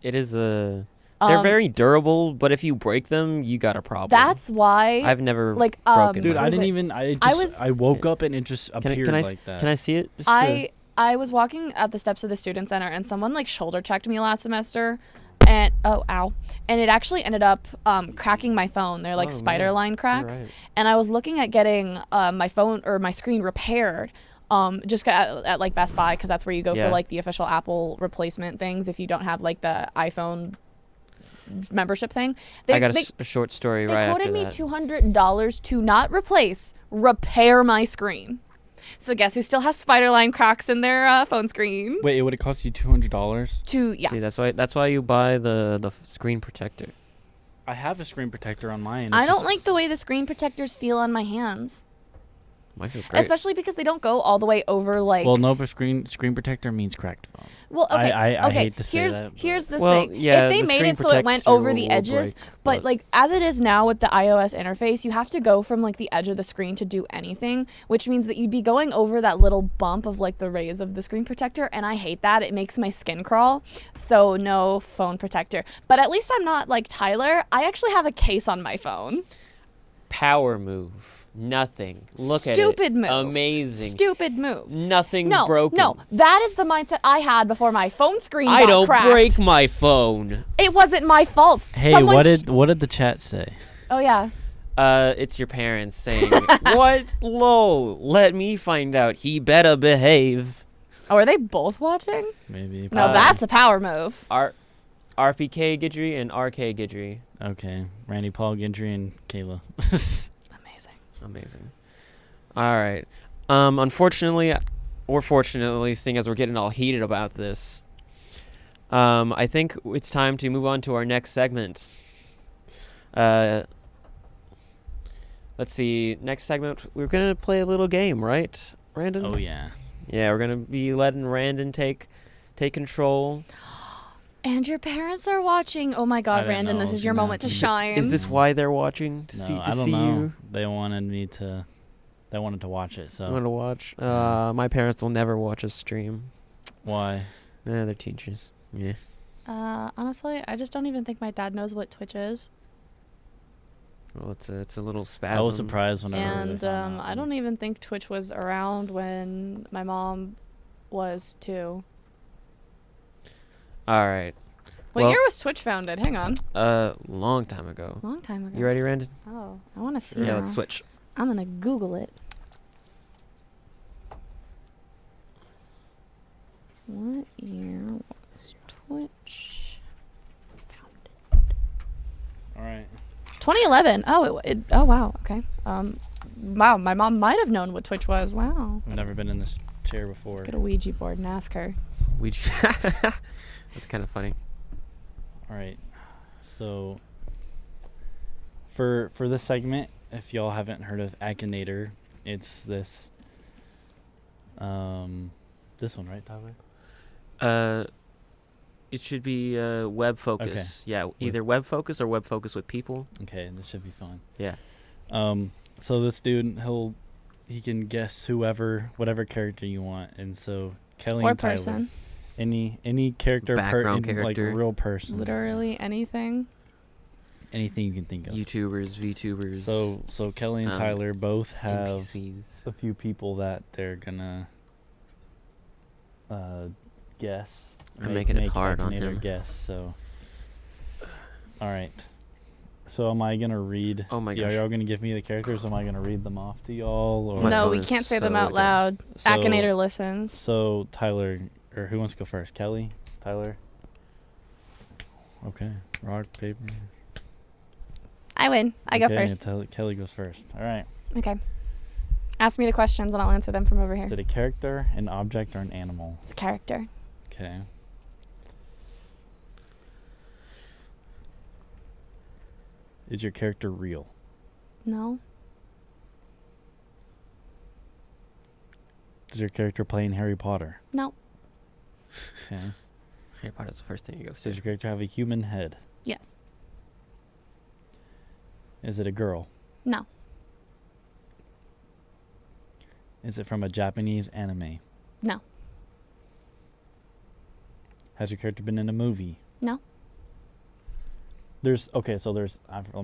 It is a. They're very durable, but if you break them, you got a problem. That's why I've never like broken Dude, mine. What I is didn't it? even. I I woke up and it just appeared can I like that. can I see it? Just to- I was walking at the steps of the student center and someone like shoulder checked me last semester and and it actually ended up cracking my phone. They're like Oh, spider man. line You're cracks. right. And I was looking at getting my phone or my screen repaired just at like Best Buy because that's where you go Yeah. for like the official Apple replacement things if you don't have like the iPhone membership thing. I got a short story They right quoted after me that. $200 to not replace, repair my screen. So guess who still has spider line cracks in their phone screen? Wait, it would have cost you $200? Yeah. See, that's why you buy the screen protector. I have a screen protector on mine. I It's don't just- like the way the screen protectors feel on my hands, Mine feels great. especially because they don't go all the way over like. Well, no, but screen protector means cracked phone. Well, okay, I okay. hate to say here's that, but- here's the Well, thing. yeah, if they the made screen it so it went protector over the will edges, break, but but- like as it is now with the iOS interface, you have to go from like the edge of the screen to do anything, which means that you'd be going over that little bump of like the rays of the screen protector, and I hate that. It makes my skin crawl. So no phone protector. But at least I'm not like Tyler. I actually have a case on my phone. Power move. Nothing. Look at it. Stupid move. Amazing. Stupid move. Nothing's No, broken. no, that is the mindset I had before my phone screen I got don't cracked. break my phone. It wasn't my fault. Hey, Someone what did the chat say? Oh yeah. It's your parents saying, "What? Lol. Let me find out. He better behave." Oh, are they both watching? Maybe. No, that's a power move. RPK Gidry and RK Gidry. Okay. Randy, Paul, Gendry, and Kayla. Amazing. Amazing. All right. Unfortunately, or fortunately, seeing as we're getting all heated about this, I think it's time to move on to our next segment. Let's see. Next segment, we're gonna play a little game, right, Randon? Oh yeah. Yeah, we're gonna be letting Randon take control. And your parents are watching. Oh my I God, didn't Randon, know this it was is your gonna moment to happen. shine. Is this why they're watching to No, see I don't see know. you? They wanted me to. They wanted to watch it. So You want to watch? My parents will never watch us stream. why? They're teachers. Yeah. Honestly, I just don't even think my dad knows what Twitch is. Well, it's a little spasm. I was surprised when I heard And it. I don't even think Twitch was around when my mom was too. All right. What Well- year was Twitch founded? Hang on. Long time ago. Long time ago. You ready, Randon? Oh, I want to see. Yeah, now. let's switch. I'm gonna Google it. What year was Twitch founded? All right. 2011. Oh, oh wow. Okay. Wow. My mom might have known what Twitch was. Wow. I've never been in this chair before. Get a Ouija board and ask her. That's kind of funny. All right. So for this segment, if y'all haven't heard of Akinator, it's this this one, right, Tyler? It should be web focus. Okay. Yeah, either web focus or web focus with people. Okay, this should be fun. Yeah. So this dude, he can guess whatever character you want, and so Kelly Or and Tyler, person. any character, Background like character. a real person, Literally anything. anything you can think of. YouTubers, VTubers. So Kelly and Tyler both have NPCs. a few people that they're gonna guess. I'm making it hard on Akinator him. Guess. So, all right. So am I gonna read? Oh my Are gosh. y'all gonna give me the characters? Am I gonna read them off to y'all? Or My No, phone we is can't say them so out dumb. loud. So- Akinator listens. So Tyler, or who wants to go first? Kelly, Tyler. Okay. Rock, paper. I win. I go Okay, first. Kelly goes first. All right. Okay. Ask me the questions and I'll answer them from over here. Is it a character, an object, or an animal? It's character. Okay. Is your character real? No. Does your character play in Harry Potter? No. Okay. Harry Potter's the first thing he goes Does to. your character have a human head? Yes. Is it a girl? No. Is it from a Japanese anime? No. Has your character been in a movie? No. Let me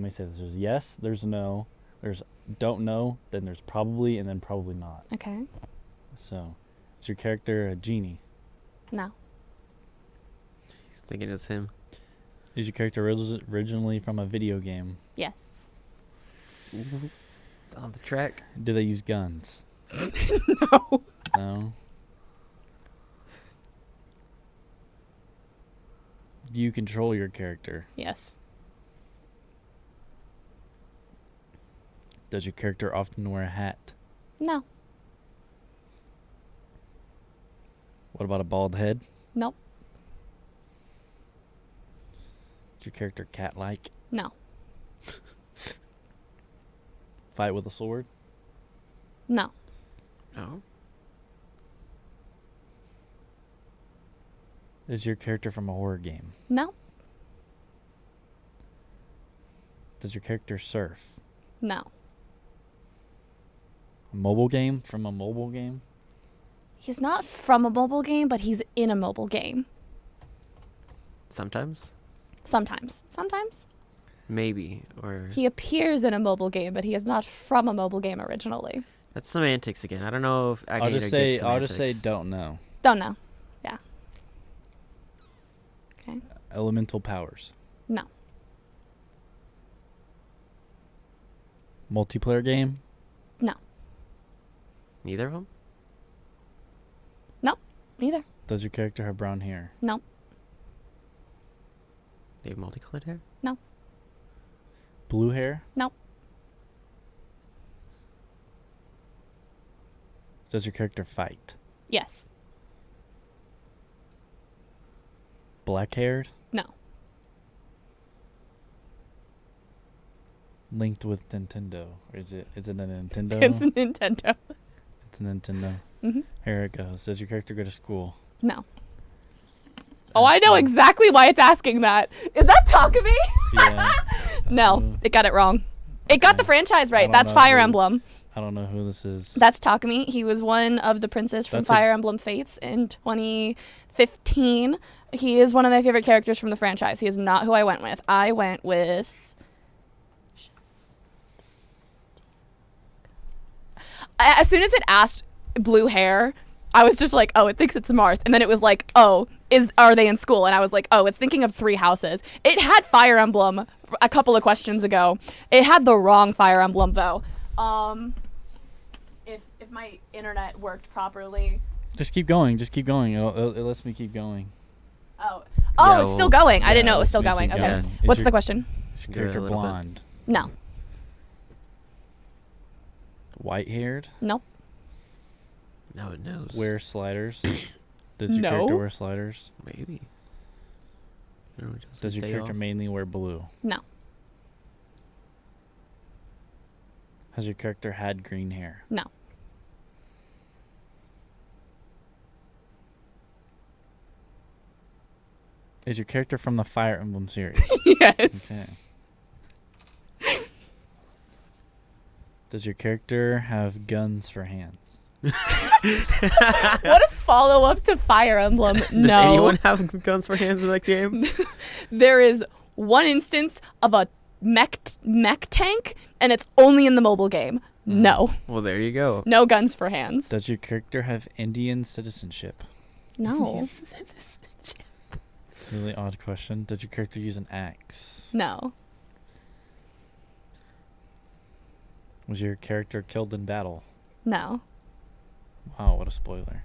say this. There's yes, there's no, there's don't know, then there's probably, and then probably not. Okay. So, is your character a genie? No. He's thinking it's him. Is your character originally from a video game? Yes. It's on the track. Do they use guns? No. No. Do you control your character? Yes. Does your character often wear a hat? No. What about a bald head? Nope. Is your character cat-like? No. Fight with a sword? No. No. Is your character from a horror game? No. Does your character surf? No. A mobile game? From a mobile game? He's not from a mobile game, but he's in a mobile game. Sometimes. Sometimes. Sometimes. Maybe. Or He appears in a mobile game, but he is not from a mobile game originally. that's semantics again. I don't know if I'll Akinator just say gets I'll just say semantics. don't know. Don't know. Yeah. Okay. Elemental powers. No. Multiplayer game? No. Neither of them. Neither. Does your character have brown hair? No. They have multicolored hair. Blue hair? No. Does your character fight? Yes. Black haired? No. Linked with Nintendo. Or is it a Nintendo? It's Nintendo. It's a Nintendo. Hmm. Here it goes. Does your character go to school? No. Oh, I know exactly why it's asking that. Is that Takumi? Yeah. No, it got it wrong. It got Okay. the franchise I right. don't That's know Fire who- Emblem. I don't know who this is. That's Takumi. He was one of the princes from That's a- Fire Emblem Fates in 2015. He is one of my favorite characters from the franchise. He is not who I went with. I went with... As soon as it asked blue hair, I was just like, oh, it thinks it's Marth. And then it was like, oh, are they in school? And I was like, oh, it's thinking of Three Houses. It had Fire Emblem a couple of questions ago. It had the wrong Fire Emblem, though. If my internet worked properly. Just keep going. Just keep going. It lets me keep going. Oh, Yeah, it's still going. I didn't know it was lets still me going. keep Okay. going. Is What's your- the question? Is your Give it a character little bit. blonde? No. White haired? Nope. No, it knows. Wear sliders? Does your No. character wear sliders? Maybe. No, just Does a your day character off. mainly wear blue? No. Has your character had green hair? No. Is your character from the Fire Emblem series? Yes. Okay. Does your character have guns for hands? What a follow-up to Fire Emblem. Does No. anyone have guns for hands in that game? There is one instance of a mech tank, and it's only in the mobile game. No. Well, there you go. No guns for hands. Does your character have Indian citizenship? No. Really odd question. Does your character use an axe? No. Was your character killed in battle? No. Wow, what a spoiler.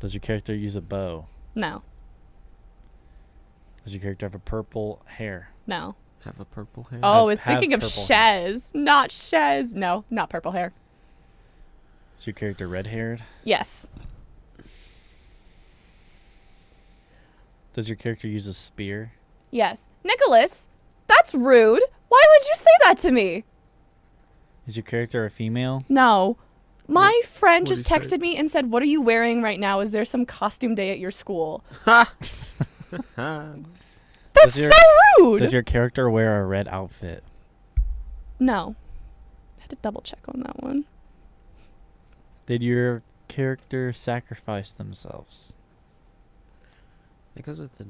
Does your character use a bow? No. Does your character have a purple hair? No. Have a purple hair. Oh, Have- it's thinking have of purple Shez, not Shez. No, not purple hair. Is your character red-haired? Yes. Does your character use a spear? Yes. Nicholas, that's rude. Why would you say that to me? Is your character a female? No. My friend what'd just he say? texted me and said, "What are you wearing right now? Is there some costume day at your school?" Ha! That's your- so rude. Does your character wear a red outfit? No. I had to double check on that one. Did your character sacrifice themselves? That goes with the.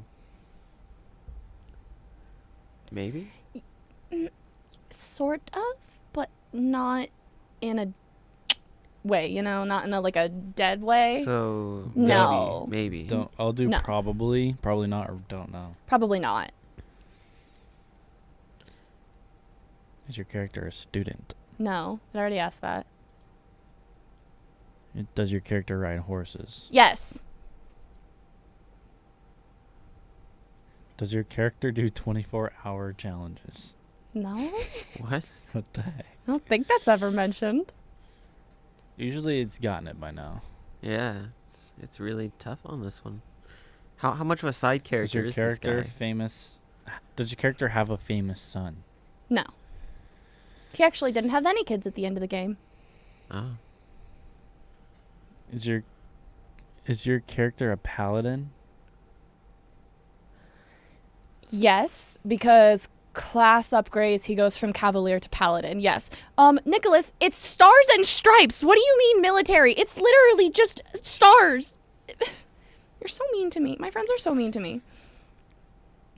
Maybe? Sort of, but not in a way, not in a dead way. So. No. Maybe. Don't. I'll do No. probably not, or don't know. Probably not. Is your character a student? No. I already asked that. Does your character ride horses? Yes. Does your character do 24-hour challenges? No. What? What the heck? I don't think that's ever mentioned. Usually it's gotten it by now. Yeah, it's really tough on this one. How much of a side Is character your is character this guy? famous? Does your character have a famous son? No. He actually didn't have any kids at the end of the game. Oh. Is your character a paladin? Yes, because class upgrades, he goes from Cavalier to Paladin. Yes. Nicholas, it's stars and stripes. What do you mean military? It's literally just stars. You're so mean to me. My friends are so mean to me.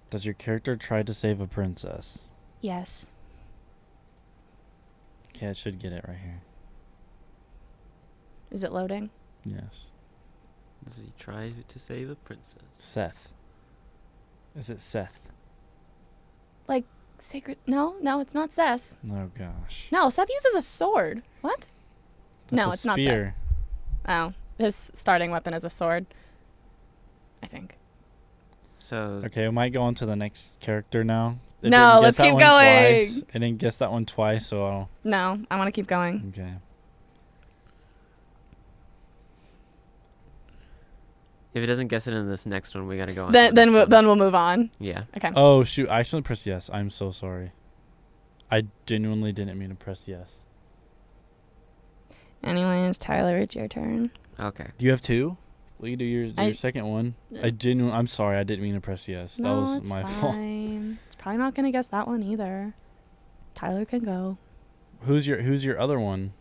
Does your character try to save a princess? Yes. Okay, I should get it right here. Is it loading? Yes. Does he try to save a princess? Seth. Is it Seth? Sacred? No, it's not Seth. Oh gosh. No, Seth uses a sword. What? That's No, a it's not Seth. spear. Oh, his starting weapon is a sword. I think. So. Okay, we might go on to the next character now. It No, didn't guess let's that keep one going. twice. I didn't guess that one twice, so I'll... No, I want to keep going. Okay. If it doesn't guess it in this next one, we gotta go on. Then we'll move on. Yeah. Okay. Oh, shoot. I actually pressed yes. I'm so sorry. I genuinely didn't mean to press yes. Anyways, Tyler, it's your turn. Okay. Do you have two? Will you do your I- second one? Uh, I'm sorry. I didn't mean to press yes. That No, was it's my fault. fine. It's probably not gonna guess that one either. Tyler can go. Who's your other one?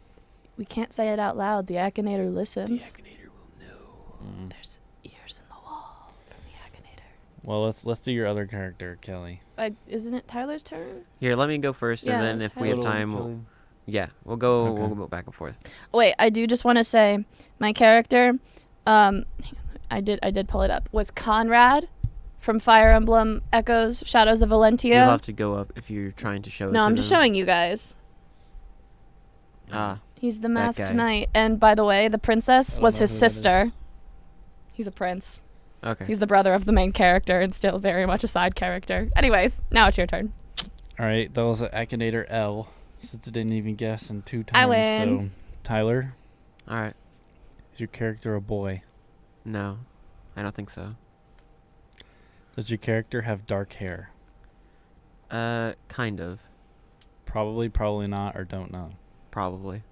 We can't say it out loud. The Akinator listens. Akinator will know. Mm. There's ears in the wall from the Akinator. Well, let's do your other character, Kelly. Isn't it Tyler's turn? Here, let me go first, Yeah, and then if we have Tyler. time, we'll go. Okay. We'll go back and forth. Wait, I do just want to say, my character, hang on, I did pull it up. Was Conrad from Fire Emblem Echoes: Shadows of Valentia? You'll have to go up if you're trying to show it. No, to I'm just them. showing you guys. Ah. He's the That masked guy. knight, and by the way, the princess I don't was know his who that is. sister. He's a prince. Okay. He's the brother of the main character and still very much a side character. Anyways, now it's your turn. All right, that was an Akinator L, since it didn't even guess in 2 times. I win. So, Tyler, All right. is your character a boy? No, I don't think so. Does your character have dark hair? Kind of. Probably, probably not, or don't know. Probably.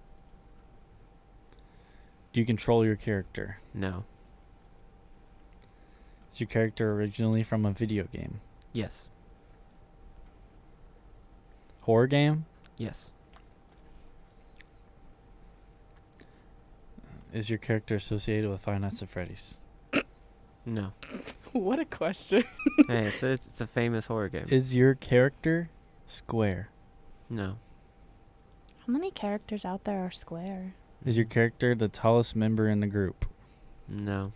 Do you control your character? No. Is your character originally from a video game? Yes. Horror game? Yes. Is your character associated with Five Nights at Freddy's? No. What a question. Hey, it's a famous horror game. Is your character square? No. How many characters out there are square? Is your character the tallest member in the group? No.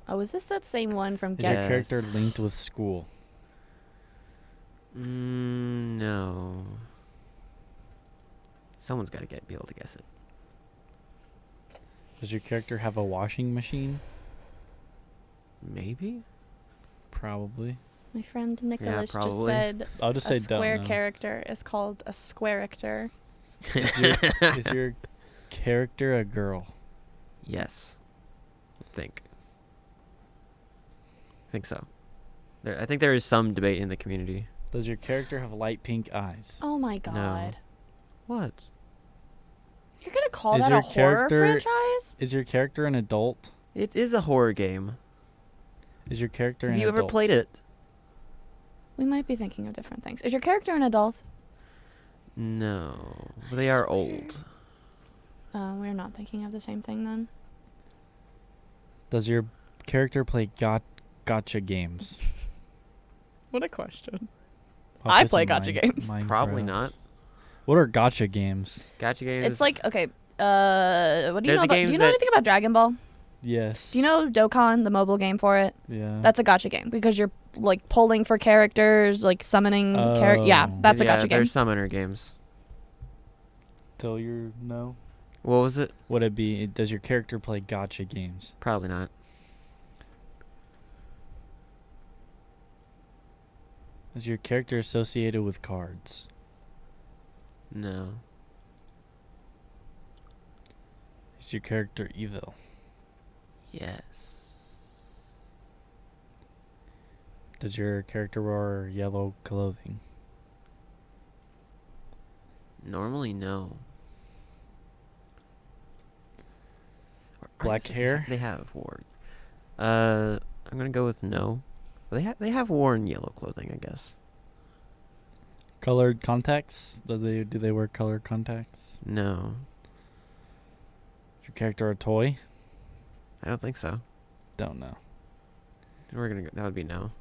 Oh, is this that same one from Is Get? your character Yes. linked with school? No. Someone's got to be able to guess it. Does your character have a washing machine? Maybe? Probably. My friend Nicholas just probably. said I'll just a say square don't know. character is called a square-actor. Is your character a girl? Yes. I think so. I think there is some debate in the community. Does your character have light pink eyes? Oh my god. What? You're gonna call Is that your a horror character- franchise? Is your character an adult? It is a horror game. Is your character Have an you ever adult? played it? We might be thinking of different things. Is your character an adult? No. They are old. We're not thinking of the same thing then. Does your character play gotcha games? What a question. I'll I play play some gotcha games. Probably Minecraft. not. What are gotcha games? Gotcha games. It's like, okay, what do They're you know the about, do games you know that- anything about Dragon Ball? Yes. Do you know Dokkan, the mobile game for it? Yeah. That's a gotcha game because you're like pulling for characters, like summoning yeah, Oh. that's a yeah, gotcha game. They're summoner games. Tell your no. What was it? Would it be? Does your character play gotcha games? Probably not. Is your character associated with cards? No. Is your character evil? Yes. Does your character wear yellow clothing? Normally, no. Black hair? They have worn. I'm gonna go with no. They have worn yellow clothing, I guess. Colored contacts? Do they wear colored contacts? No, Is your character a toy? I don't think so. Don't know. That would be no.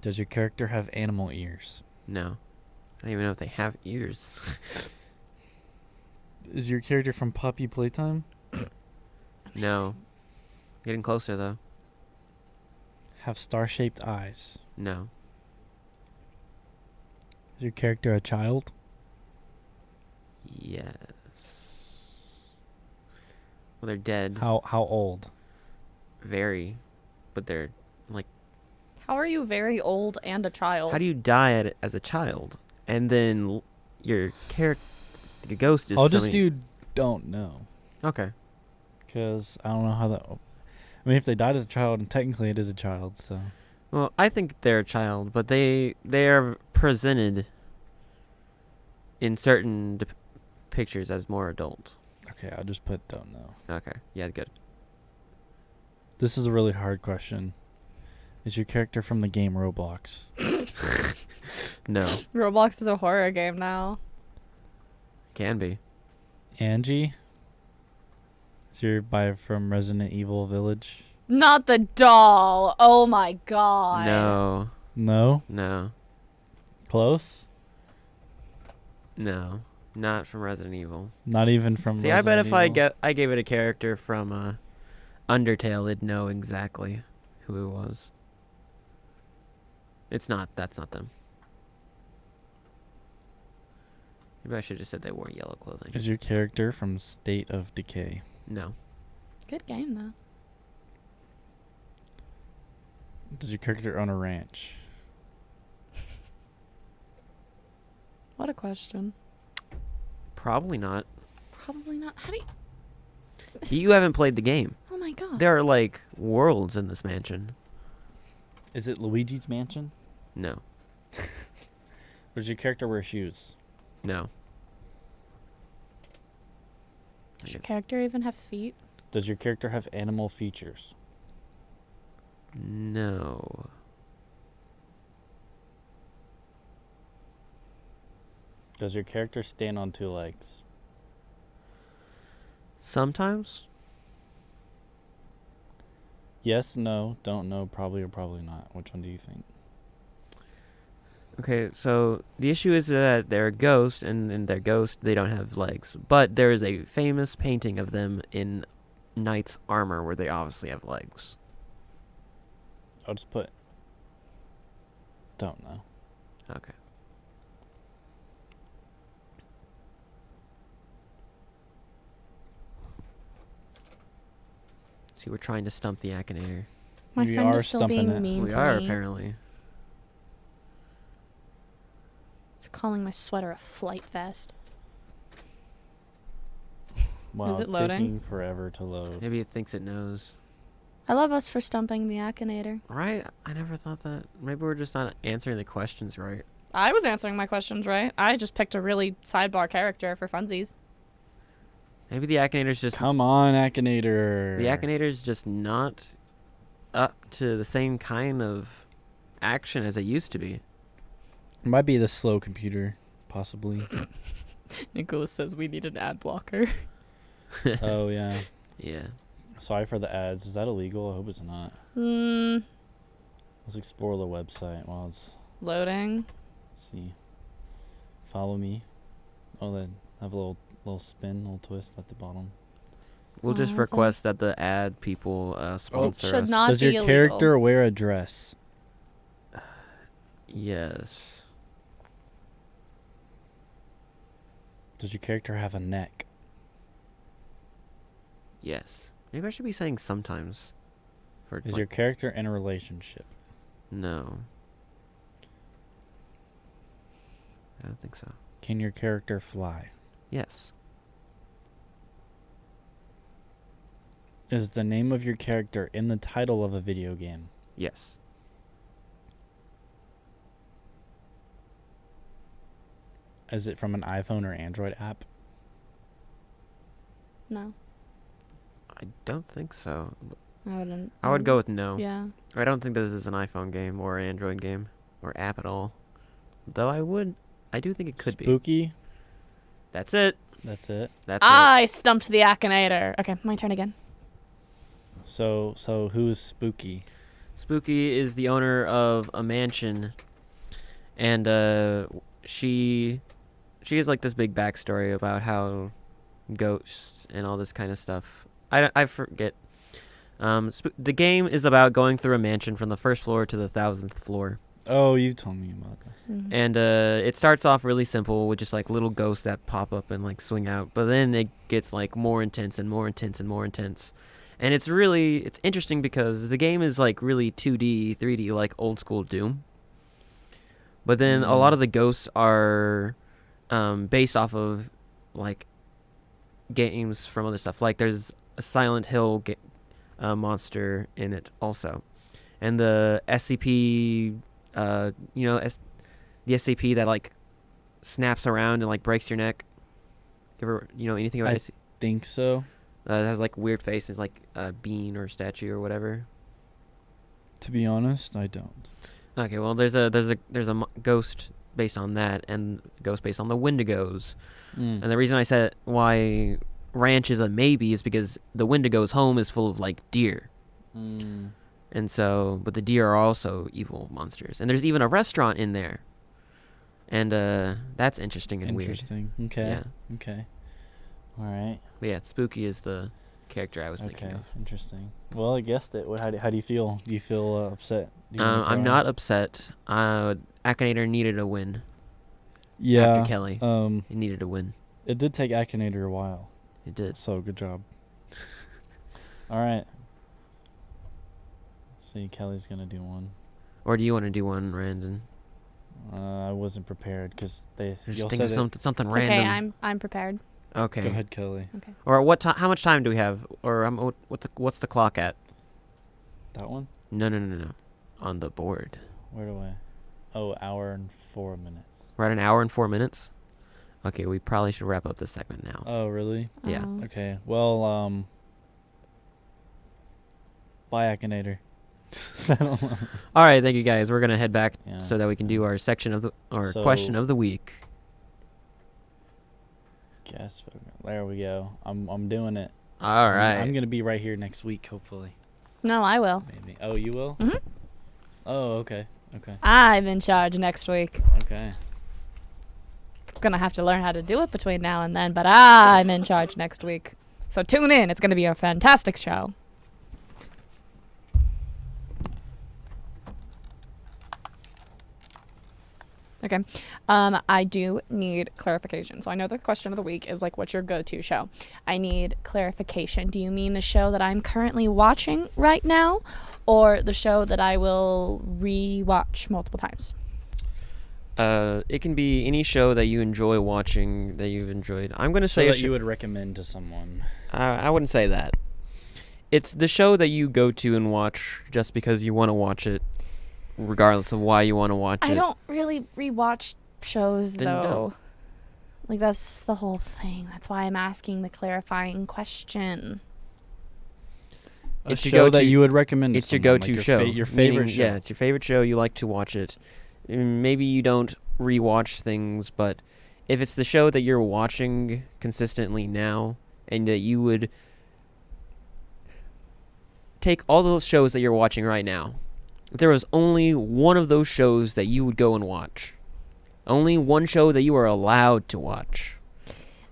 Does your character have animal ears? No. I don't even know if they have ears. Is your character from Puppy Playtime? No. Getting closer though. Have star-shaped eyes? No. Is your character a child? Yes. Well, they're dead. How old? Very. But they're like. How are you very old and a child? How do you die as a child, and then your character, the ghost is? I'll just do don't know. Okay. Because I don't know how that... I mean, if they died as a child, and technically it is a child, so... Well, I think they're a child, but they are presented in certain pictures as more adult. Okay, I'll just put don't know. Okay. Yeah, good. This is a really hard question. Is your character from the game Roblox? No. Roblox is a horror game now. Can be. Angie? Is your from Resident Evil Village? Not the doll. Oh my god. No. No? No. Close? No. Not from Resident Evil. Not even from See, I bet Resident if Evil? I gave it a character from Undertale, it'd know exactly who it was. It's not. That's not them. Maybe I should have just said they wore yellow clothing. Is your character from State of Decay? No. Good game though. Does your character own a ranch? What a question. Probably not. Probably not. How do you... You haven't played the game. Oh my god. There are like worlds in this mansion. Is it Luigi's Mansion? No. Does your character wear shoes? No. Does your character even have feet? Does your character have animal features? No. Does your character stand on 2 legs? Sometimes? Yes, no, don't know, probably or probably not. Which one do you think? Okay, so the issue is that they're ghosts, and in their ghost, they don't have legs. But there is a famous painting of them in knight's armor where they obviously have legs. I'll just put... Don't know. Okay. See, we're trying to stump the Akinator. My We friend are is still stumping being it. mean We to are, me. apparently. He's calling my sweater a flight vest. Wow, Is it it's loading? taking forever to load. Maybe it thinks it knows. I love us for stumping the Akinator. Right? I never thought that. Maybe we're just not answering the questions right. I was answering my questions right. I just picked a really sidebar character for funsies. Maybe the Akinator's just... Come on, Akinator. The Akinator's just not up to the same kind of action as it used to be. It might be the slow computer, possibly. Nicholas says we need an ad blocker. Oh, yeah. Yeah. Sorry for the ads. Is that illegal? I hope it's not. Let's explore the website while it's... Loading. Let's see. Follow me. Oh, then have a little spin, little twist at the bottom. We'll just Awesome. request that the ad people sponsor should us. not Does be your illegal. character wear a dress? Yes. Does your character have a neck? Yes. Maybe I should be saying sometimes. For Is like, your character in a relationship? No. I don't think so. Can your character fly? Yes. Is the name of your character in the title of a video game? Yes. Is it from an iPhone or Android app? No, I don't think so. I wouldn't. I would go with no. Yeah. I don't think this is an iPhone game or an Android game or app at all. Though I do think it could be. Spooky? That's it. That's it. That's I stumped the Akinator. Okay, my turn again. So who's Spooky? it. Spooky is the owner of a mansion, and she has like this big backstory about how ghosts and all this kind of stuff. I forget. The game is about going through a mansion from the first floor to the 1,000th floor. Oh, you told me about this. Mhm. And it starts off really simple with just like little ghosts that pop up and like swing out, but then it gets like more intense and more intense and more intense. And it's interesting because the game is like really 2D, 3D, like old school Doom. But then a lot of the ghosts are based off of like games from other stuff. Like there's a Silent Hill monster in it also. And the SCP the SCP that like snaps around and like breaks your neck. You ever anything about I SCP? Think so. It has like weird faces, like a bean or statue or whatever. To be honest, I don't. Okay, well there's a ghost based on that, and a ghost based on the Wendigos. And the reason I said why Ranch is a maybe is because the Wendigos' home is full of like deer. And so, but the deer are also evil monsters. And there's even a restaurant in there. And that's interesting and Interesting. Okay. Yeah. Okay. All right. But yeah, Spooky is the character I was thinking Okay. of. Interesting. Well, I guessed it. How do you feel? Do you feel upset? Do you wanna I'm cry? not upset. Akinator needed a win. Yeah. After Kelly. He needed a win. It did take Akinator a while. It did. So good job. All right. See, Kelly's gonna do one. Or do you want to do one, Randon? I wasn't prepared because they. Just y'all think of said it- something It's random. okay. I'm prepared. Okay. Go ahead, Kelly. Okay. Or what time? How much time do we have? Or what's the clock at? That one? No. On the board. Where do I? Oh, hour and 4 minutes. We're at an hour and 4 minutes. Okay, we probably should wrap up this segment now. Oh, really? Yeah. Okay. Well, bye, Akinator. I don't know. All right, thank you guys. We're gonna head back Yeah. so that we can do our section of So- question of the week. Guess. There we go. I'm doing it. All right. I'm gonna be right here next week, hopefully. No, I will. Maybe. Oh, you will? Mhm. Oh, okay. Okay. I'm in charge next week. Okay. Gonna have to learn how to do it between now and then, but I'm in charge next week. So tune in. It's gonna be a fantastic show. Okay. I do need clarification. So I know the question of the week is like, what's your go-to show? I need clarification. Do you mean the show that I'm currently watching right now, or the show that I will re-watch multiple times? It can be any show that you enjoy watching that you've enjoyed. I'm gonna So say that you would recommend to someone. I wouldn't say that. It's the show that you go to and watch just because you want to watch it, regardless of why you want to watch it. I don't really rewatch shows Then though. don't. Like that's the whole thing. That's why I'm asking the clarifying question. A It's your show that go-to- you would recommend to It's your someone, go-to like show. your favorite Meaning, show. Yeah, it's your favorite show. You like to watch it. Maybe you don't rewatch things, but if it's the show that you're watching consistently now, and that you would take all those shows that you're watching right now, if there was only one of those shows that you would go and watch, only one show that you are allowed to watch,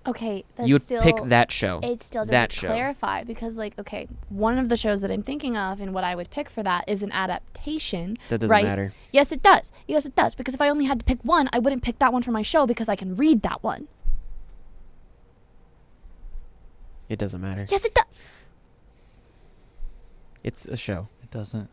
Okay, that's you would still pick that show. it still doesn't that show. clarify because like okay, one of the shows that I'm thinking of and what I would pick for that is an adaptation. That doesn't right? matter. Yes, it does. Yes, it does. Because if I only had to pick one, I wouldn't pick that one for my show because I can read that one. It doesn't matter. Yes, it does. It's a show. It doesn't.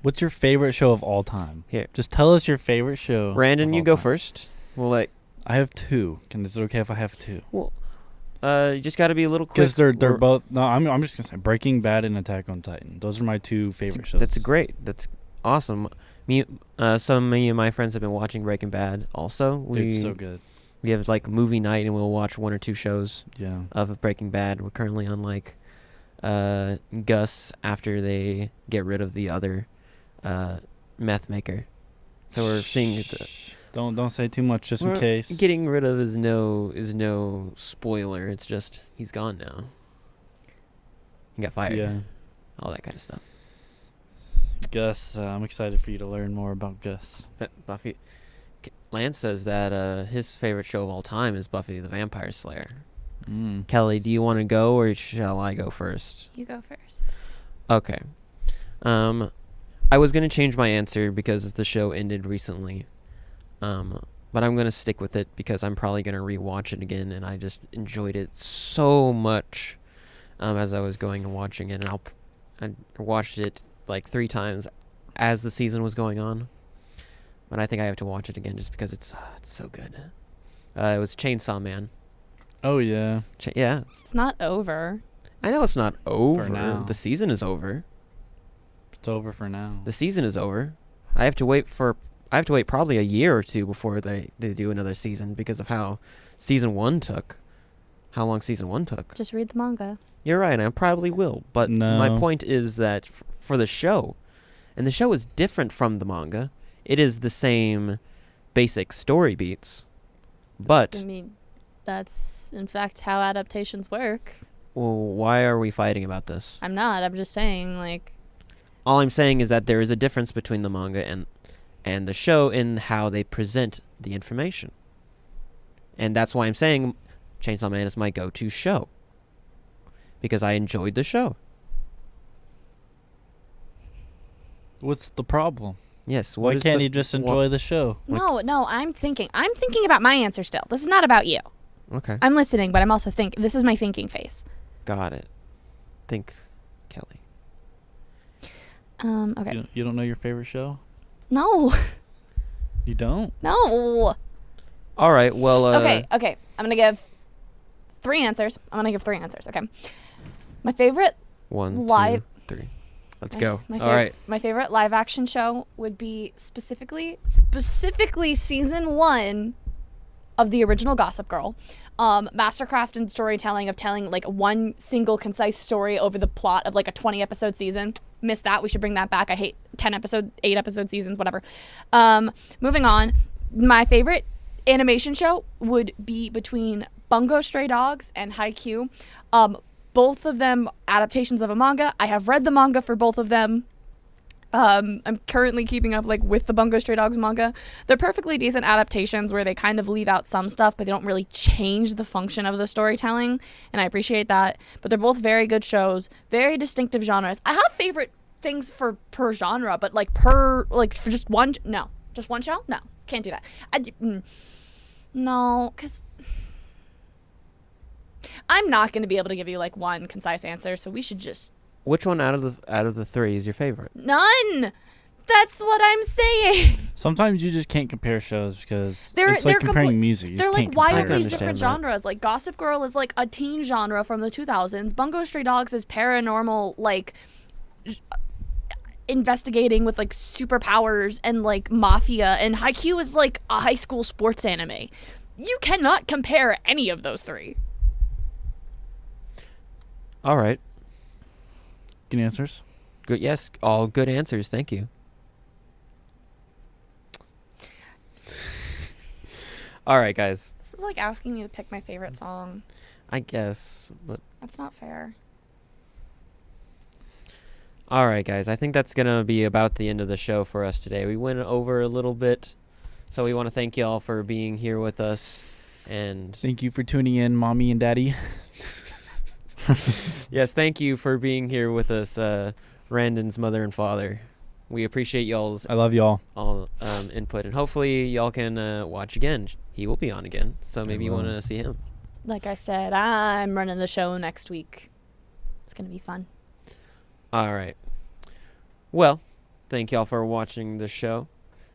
What's your favorite show of all time? Here. Just tell us your favorite show. Brandon, of you all go time. first. We'll let. I have two. Is it okay if I have two? You just got to be a little quick. Because they're We're- both. No, I'm just gonna say Breaking Bad and Attack on Titan. Those are my two favorite shows. That's great. That's awesome. Me and my friends have been watching Breaking Bad. Also, It's so good. we have like movie night, and we'll watch one or two shows Yeah. of Breaking Bad. We're currently on like Gus after they get rid of the other meth maker. So we're seeing the Don't say too much, just in we're case. Getting rid of is no spoiler. It's just he's gone now. He got fired. Yeah. All that kind of stuff. Gus, I'm excited for you to learn more about Gus. Buffy. Lance says that his favorite show of all time is Buffy the Vampire Slayer. Kelly, do you want to go or shall I go first? You go first. Okay. I was going to change my answer because the show ended recently. But I'm going to stick with it because I'm probably going to rewatch it again, and I just enjoyed it so much as I was going and watching it. And I watched it like 3 times as the season was going on. But I think I have to watch it again just because it's so good. It was Chainsaw Man. Oh yeah. Yeah. It's not over. I know it's not over. now. The season is over. It's over for now. The season is over. I have to wait probably a year or 2 before they do another season because of how season 1 took. How long season 1 took. Just read the manga. You're right, I probably will. But my No. point is that for the show, and the show is different from the manga, it is the same basic story beats. But, I mean, that's in fact how adaptations work. well, why are we fighting about this? I'm not. I'm just saying, like, All I'm saying is that there is a difference between the manga and the show in how they present the information. And that's why I'm saying Chainsaw Man is my go-to show. Because I enjoyed the show. What's the problem? Yes. Why can't you just enjoy the show? no. I'm thinking about my answer still. This is not about you. Okay. I'm listening, but I'm also thinking. This is my thinking face. Got it. Think, Kelly. Okay. You don't know your favorite show? No. You don't? No. All right. Well. Okay. I'm gonna give 3 answers. Okay. My favorite 1, live 2, 3. Let's go. My All right. My favorite live action show would be specifically season 1 of the original Gossip Girl. Mastercraft and storytelling of telling like one single concise story over the plot of like a 20 episode season. Missed that. We should bring that back. I hate 8 episode seasons, whatever. Moving on. My favorite animation show would be between Bungo Stray Dogs and Haikyuu. Both of them adaptations of a manga. I have read the manga for both of them. I'm currently keeping up like with the Bungo Stray Dogs manga. They're perfectly decent adaptations where they kind of leave out some stuff, but they don't really change the function of the storytelling, and I appreciate that. But they're both very good shows, very distinctive genres. I have favorite things for per genre, but like for just one show? No, can't do that. No, because I'm not going to be able to give you like one concise answer, so we should just. Which one out of the 3 is your favorite? None. That's what I'm saying. Sometimes you just can't compare shows because They're it's like comparing music. You They're just like can't compare wildly understand different that. genres. Like Gossip Girl is like a teen genre from the 2000s. Bungo Stray Dogs is paranormal, like investigating with like superpowers and like mafia, and Haikyuu is like a high school sports anime. You cannot compare any of those 3. All right. Good answers. Good. Yes. All good answers. Thank you. All right, guys. This is like asking me to pick my favorite song. I guess, but That's not fair. all right, guys. I think that's gonna be about the end of the show for us today. We went over a little bit, so we want to thank you all for being here with us, and Thank you for tuning in, Mommy and Daddy. yes, thank you for being here with us, Randon's mother and father. We appreciate y'all's I love y'all. input, and hopefully y'all can watch again. He will be on again, so maybe you will. want to see him. Like I said, I'm running the show next week. It's going to be fun. All right. Well, thank y'all for watching the show.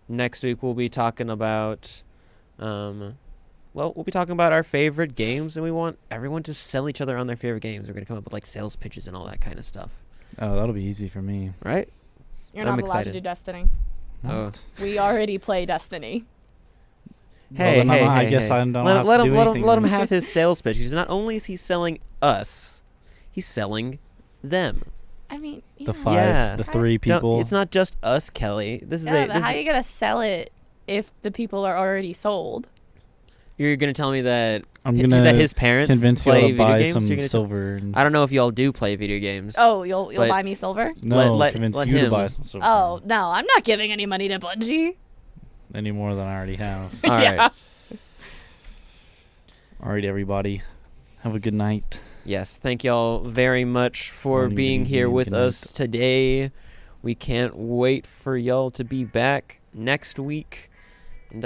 Next week we'll be talking about, we'll be talking about our favorite games, and we want everyone to sell each other on their favorite games. We're gonna come up with like sales pitches and all that kind of stuff, Oh, that'll be easy for me. right? You're I'm not allowed to excited. do Destiny. Oh. What? We already play Destiny. Hey, then hey, I hey, guess hey. I don't let, have let to him do let him anything let him then. have his sales pitch. Because not only is he selling us, he's selling them. I mean, The yeah. 5, Yeah. the 3 Don't- people. It's not just us, Kelly. This is Yeah, a. but This how is, are you going to sell it if the people are already sold? you're gonna tell me that I'm that gonna his parents convince play y'all to video buy games. some You're gonna tell- silver. And I don't know if y'all do play video games. Oh, you'll But- buy me silver? no, let convince let you to him- buy some silver. Oh, no, I'm not giving any money to Bungie. Any more than I already have. All right. Yeah. All right, everybody. Have a good night. Yes, thank y'all very much for Morning, being good here evening, with good us night. today. We can't wait for y'all to be back next week. And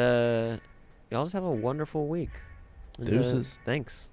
y'all just have a wonderful week. And, Deuces. thanks.